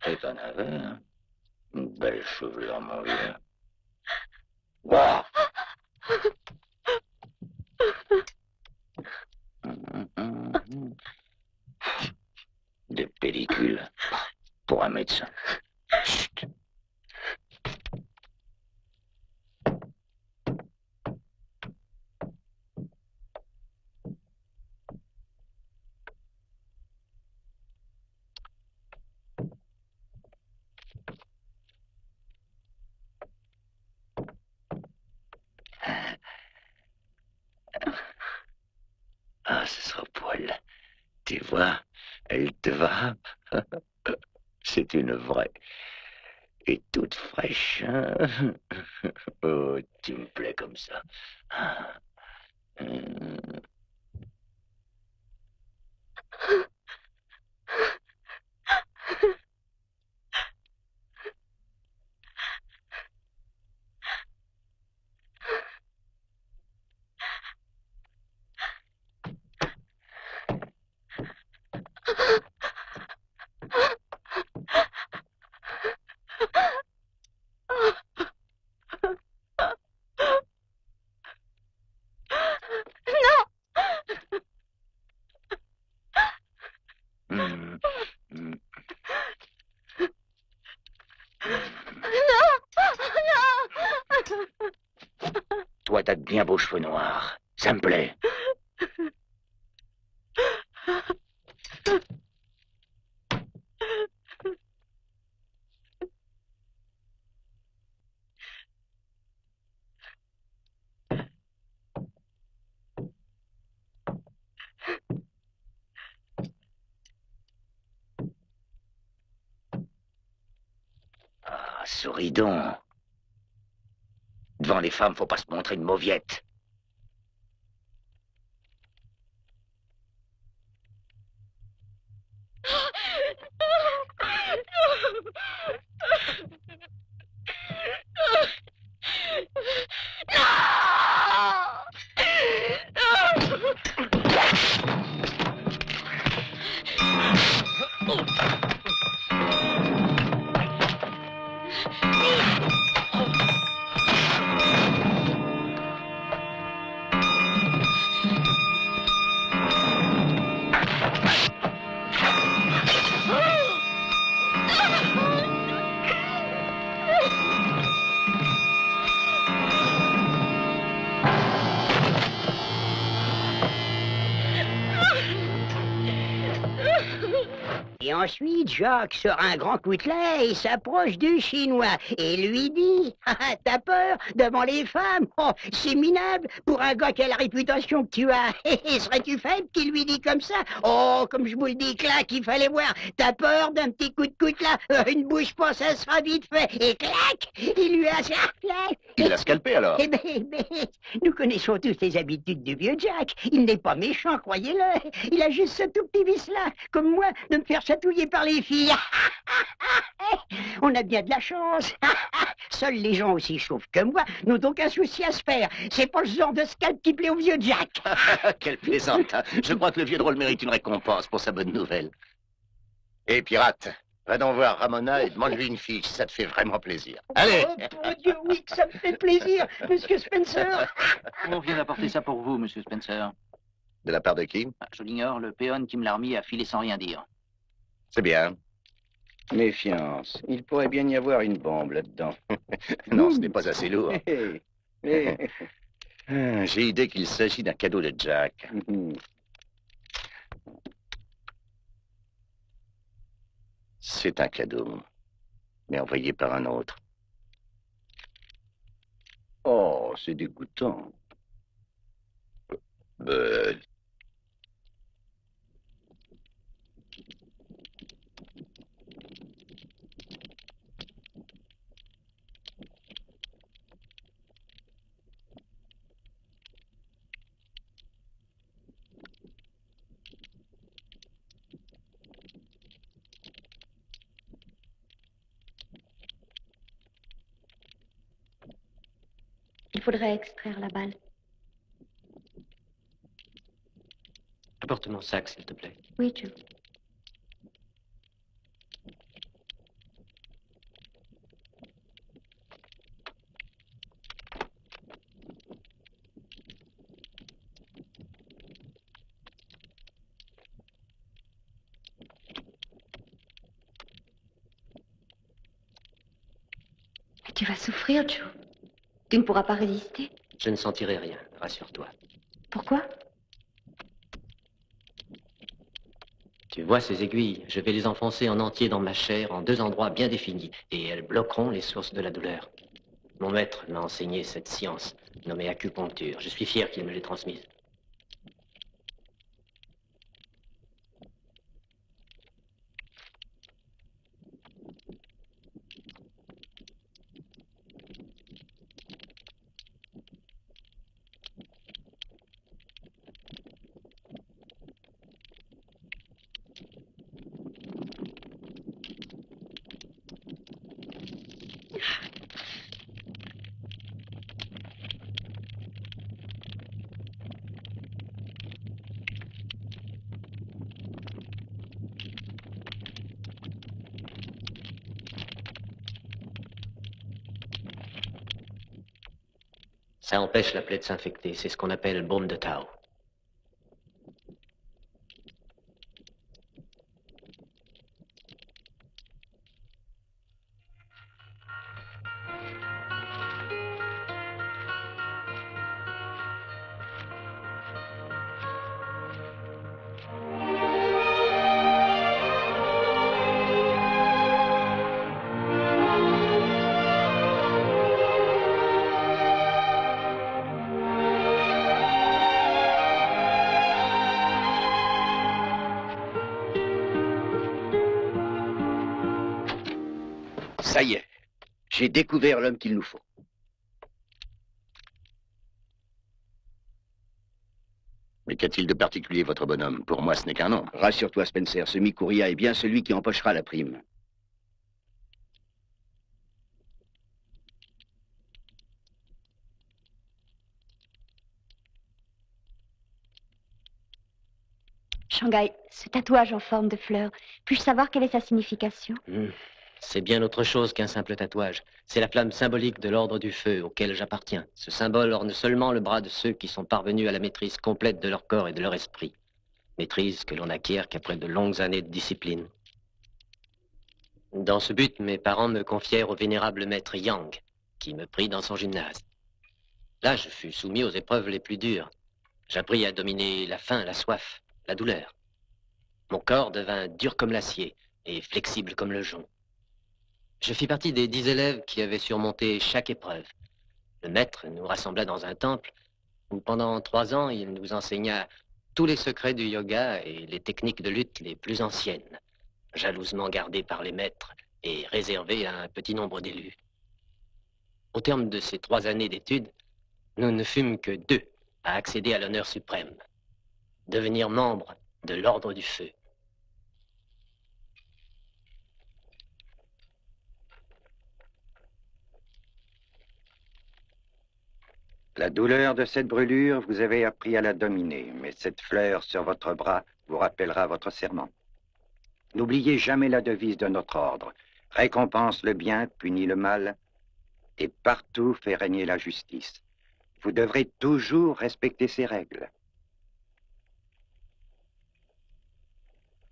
Et t'en avais, hein? Une belle chevelure, mon vieux. Ouah! Des pellicules pour un médecin. Chut. Ah, ce sera pour elle. Tu vois, elle te va. C'est une vraie. Et toute fraîche. Hein? Oh, tu me plais comme ça. Ah. Toi, t'as de bien beaux cheveux noirs. Ça me plaît. souris donc. Devant les femmes, faut pas se montrer une mauviette. Et ensuite, Jacques sort un grand coutelas et s'approche du Chinois et lui dit « Ah, t'as peur devant les femmes? Oh, c'est minable pour un gars qui a la réputation que tu as. Et serais-tu faible qui lui dit comme ça? Oh, comme je vous le dis, clac, il fallait voir. T'as peur d'un petit coup de coutelas? Une bouche pas, ça sera vite fait. Et clac, il lui a... Il l'a scalpé alors? Eh ben, nous connaissons tous les habitudes du vieux Jack. Il n'est pas méchant, croyez-le. Il a juste ce tout petit vice-là, comme moi, de me faire chatouiller par les filles. On a bien de la chance. Seuls les gens aussi chauves que moi n'ont aucun souci à se faire. C'est pas le genre de scalp qui plaît au vieux Jack. Quelle plaisantin. Je crois que le vieux drôle mérite une récompense pour sa bonne nouvelle. Et pirate, va donc voir Ramona et demande-lui une fiche, ça te fait vraiment plaisir. Allez! Oh, mon Dieu, oui, que ça me fait plaisir, Monsieur Spencer. On vient d'apporter ça pour vous, Monsieur Spencer. De la part de qui? Je l'ignore, le péon qui me l'a remis a filé sans rien dire. C'est bien. Méfiance. Il pourrait bien y avoir une bombe là-dedans. Non, ce n'est pas assez lourd. J'ai idée qu'il s'agit d'un cadeau de Jack. C'est un cadeau, mais envoyé par un autre. Oh, c'est dégoûtant. Il faudrait extraire la balle. Apporte mon sac, s'il te plaît. Oui, Joe. Mais tu vas souffrir, Joe. Tu ne pourras pas résister. Je ne sentirai rien, rassure-toi. Pourquoi? Tu vois ces aiguilles, je vais les enfoncer en entier dans ma chair, en deux endroits bien définis, et elles bloqueront les sources de la douleur. Mon maître m'a enseigné cette science, nommée acupuncture. Je suis fier qu'il me l'ait transmise. Ça empêche la plaie de s'infecter. C'est ce qu'on appelle baume de Tao. Ça y est. J'ai découvert l'homme qu'il nous faut. Mais qu'a-t-il de particulier, votre bonhomme? Pour moi, ce n'est qu'un nom. Rassure-toi, Spencer, ce Mikuria est bien celui qui empochera la prime. Shanghai, ce tatouage en forme de fleur, puis-je savoir quelle est sa signification? C'est bien autre chose qu'un simple tatouage. C'est la flamme symbolique de l'ordre du feu auquel j'appartiens. Ce symbole orne seulement le bras de ceux qui sont parvenus à la maîtrise complète de leur corps et de leur esprit. Maîtrise que l'on n'acquiert qu'après de longues années de discipline. Dans ce but, mes parents me confièrent au vénérable maître Yang, qui me prit dans son gymnase. Là, je fus soumis aux épreuves les plus dures. J'appris à dominer la faim, la soif, la douleur. Mon corps devint dur comme l'acier et flexible comme le jonc. Je fis partie des 10 élèves qui avaient surmonté chaque épreuve. Le maître nous rassembla dans un temple où pendant 3 ans, il nous enseigna tous les secrets du yoga et les techniques de lutte les plus anciennes, jalousement gardées par les maîtres et réservées à un petit nombre d'élus. Au terme de ces 3 années d'études, nous ne fûmes que 2 à accéder à l'honneur suprême, devenir membre de l'ordre du feu. La douleur de cette brûlure, vous avez appris à la dominer, mais cette fleur sur votre bras vous rappellera votre serment. N'oubliez jamais la devise de notre ordre. Récompense le bien, punit le mal, et partout fait régner la justice. Vous devrez toujours respecter ces règles.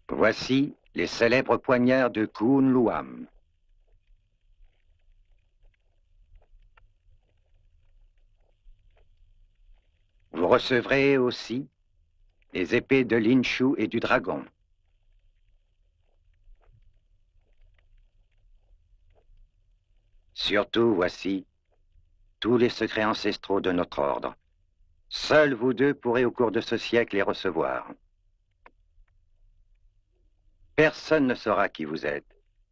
Voici les célèbres poignards de Kun Luam. Vous recevrez aussi les épées de l'Inshu et du dragon. Surtout, voici tous les secrets ancestraux de notre ordre. Seuls vous 2 pourrez au cours de ce siècle les recevoir. Personne ne saura qui vous êtes.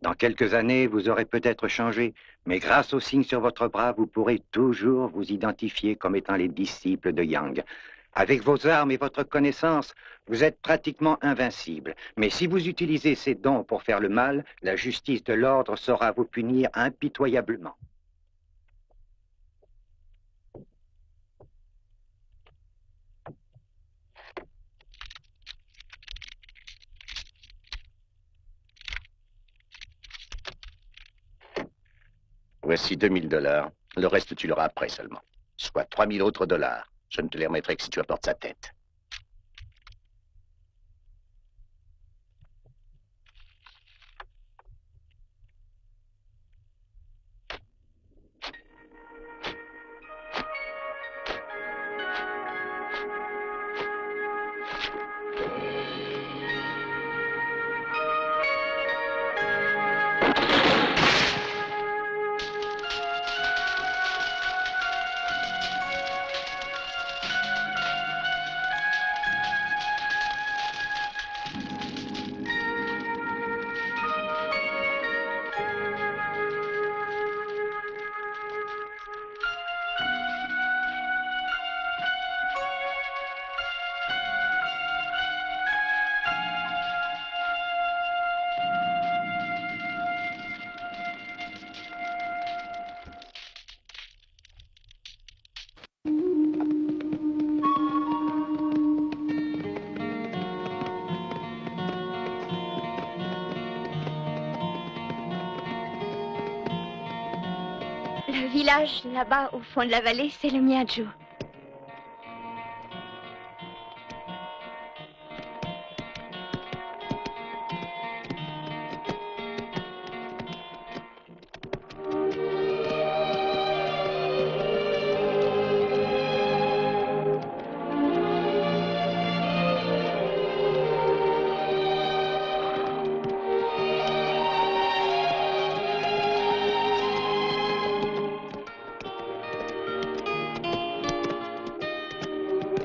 Dans quelques années, vous aurez peut-être changé, mais grâce au signe sur votre bras, vous pourrez toujours vous identifier comme étant les disciples de Yang. Avec vos armes et votre connaissance, vous êtes pratiquement invincible. Mais si vous utilisez ces dons pour faire le mal, la justice de l'ordre saura vous punir impitoyablement. Voici 2000 $. Le reste, tu l'auras après seulement. Soit 3000 autres $. Je ne te les remettrai que si tu apportes sa tête. Le village, là-bas, au fond de la vallée, c'est le Mianzhou.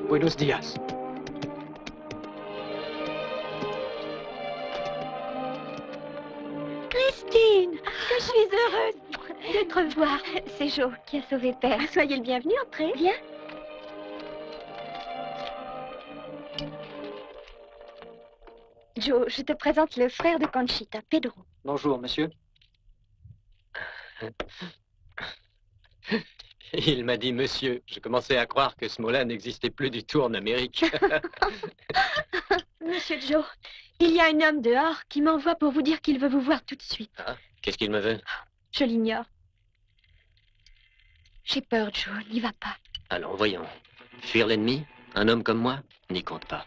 Buenos días. Christine, que je suis heureuse. De te revoir. C'est Joe qui a sauvé Père. Ah, soyez le bienvenu, entrez. Viens. Joe, je te présente le frère de Conchita, Pedro. Bonjour, monsieur. Il m'a dit monsieur. Je commençais à croire que ce mot-là n'existait plus du tout en Amérique. Monsieur Joe, il y a un homme dehors qui m'envoie pour vous dire qu'il veut vous voir tout de suite. Ah, qu'est-ce qu'il me veut? Je l'ignore. J'ai peur, Joe, n'y va pas. Allons, voyons. Fuir l'ennemi? Un homme comme moi? N'y compte pas.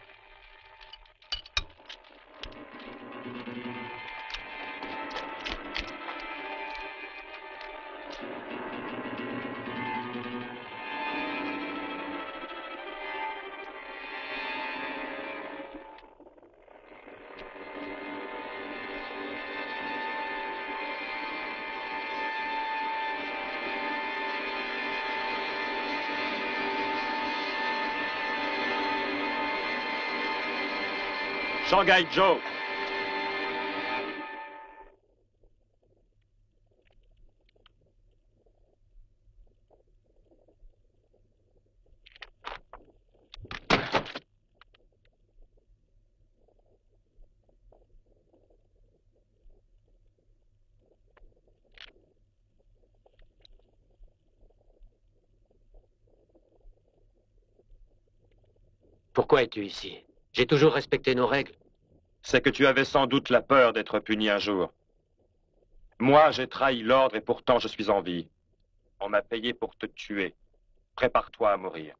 Shanghai Joe. Pourquoi es-tu ici? J'ai toujours respecté nos règles. C'est que tu avais sans doute la peur d'être puni un jour. Moi, j'ai trahi l'ordre et pourtant je suis en vie. On m'a payé pour te tuer. Prépare-toi à mourir.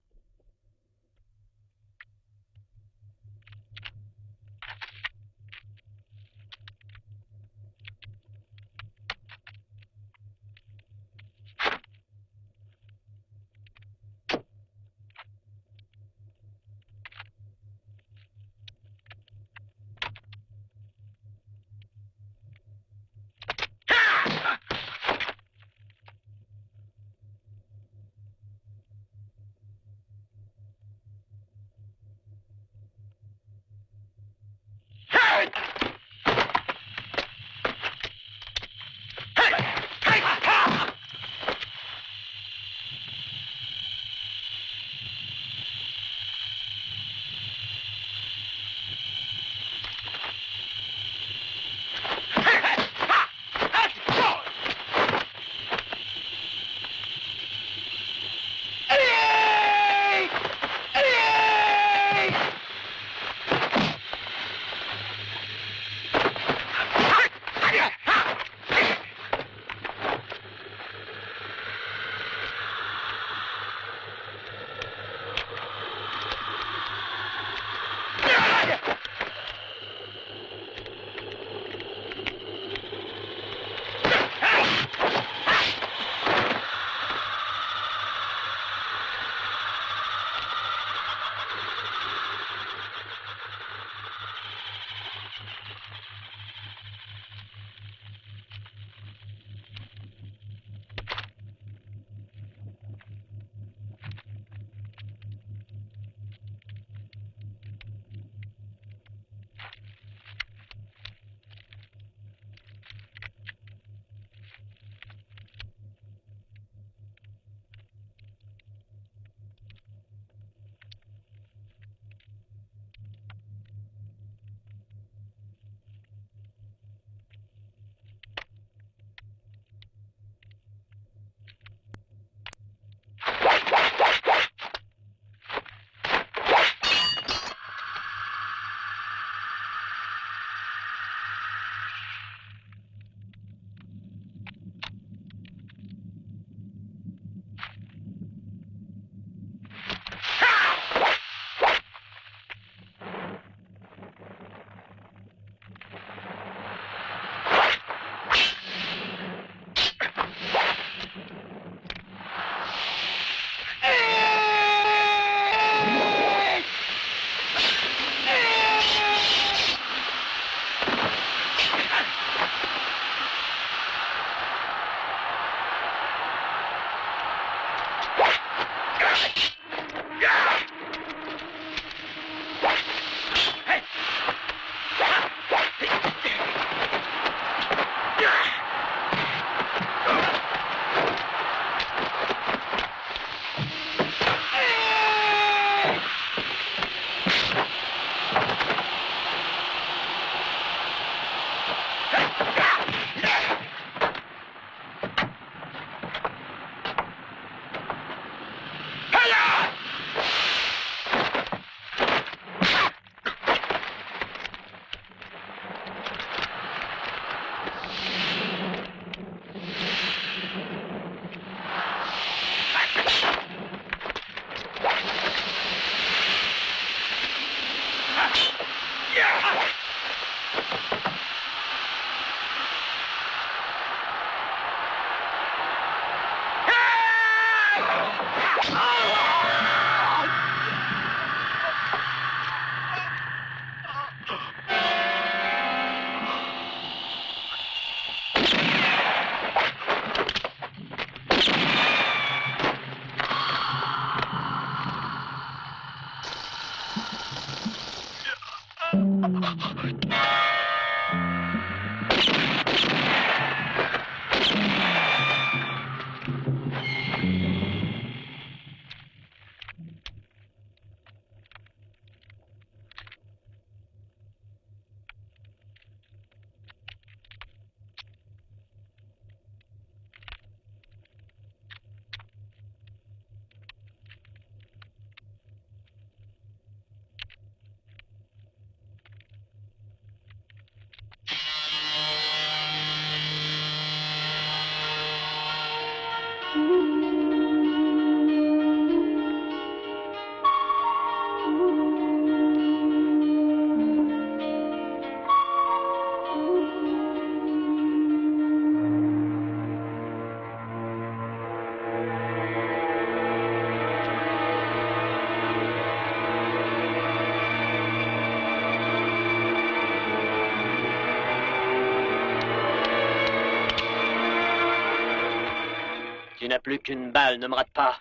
Tu n'as plus qu'une balle, ne me rate pas.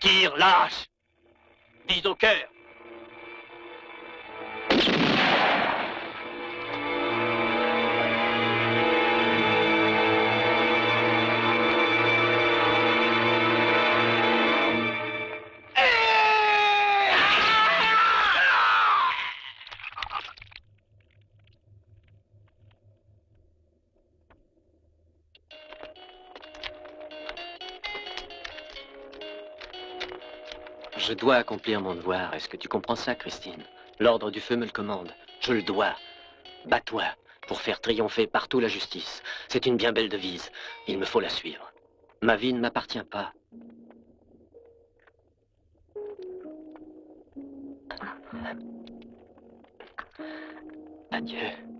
Tire, lâche. Vise au cœur. Je dois accomplir mon devoir. Est-ce que tu comprends ça, Christine? L'ordre du feu me le commande. Je le dois. Bats-toi pour faire triompher partout la justice. C'est une bien belle devise. Il me faut la suivre. Ma vie ne m'appartient pas. Adieu.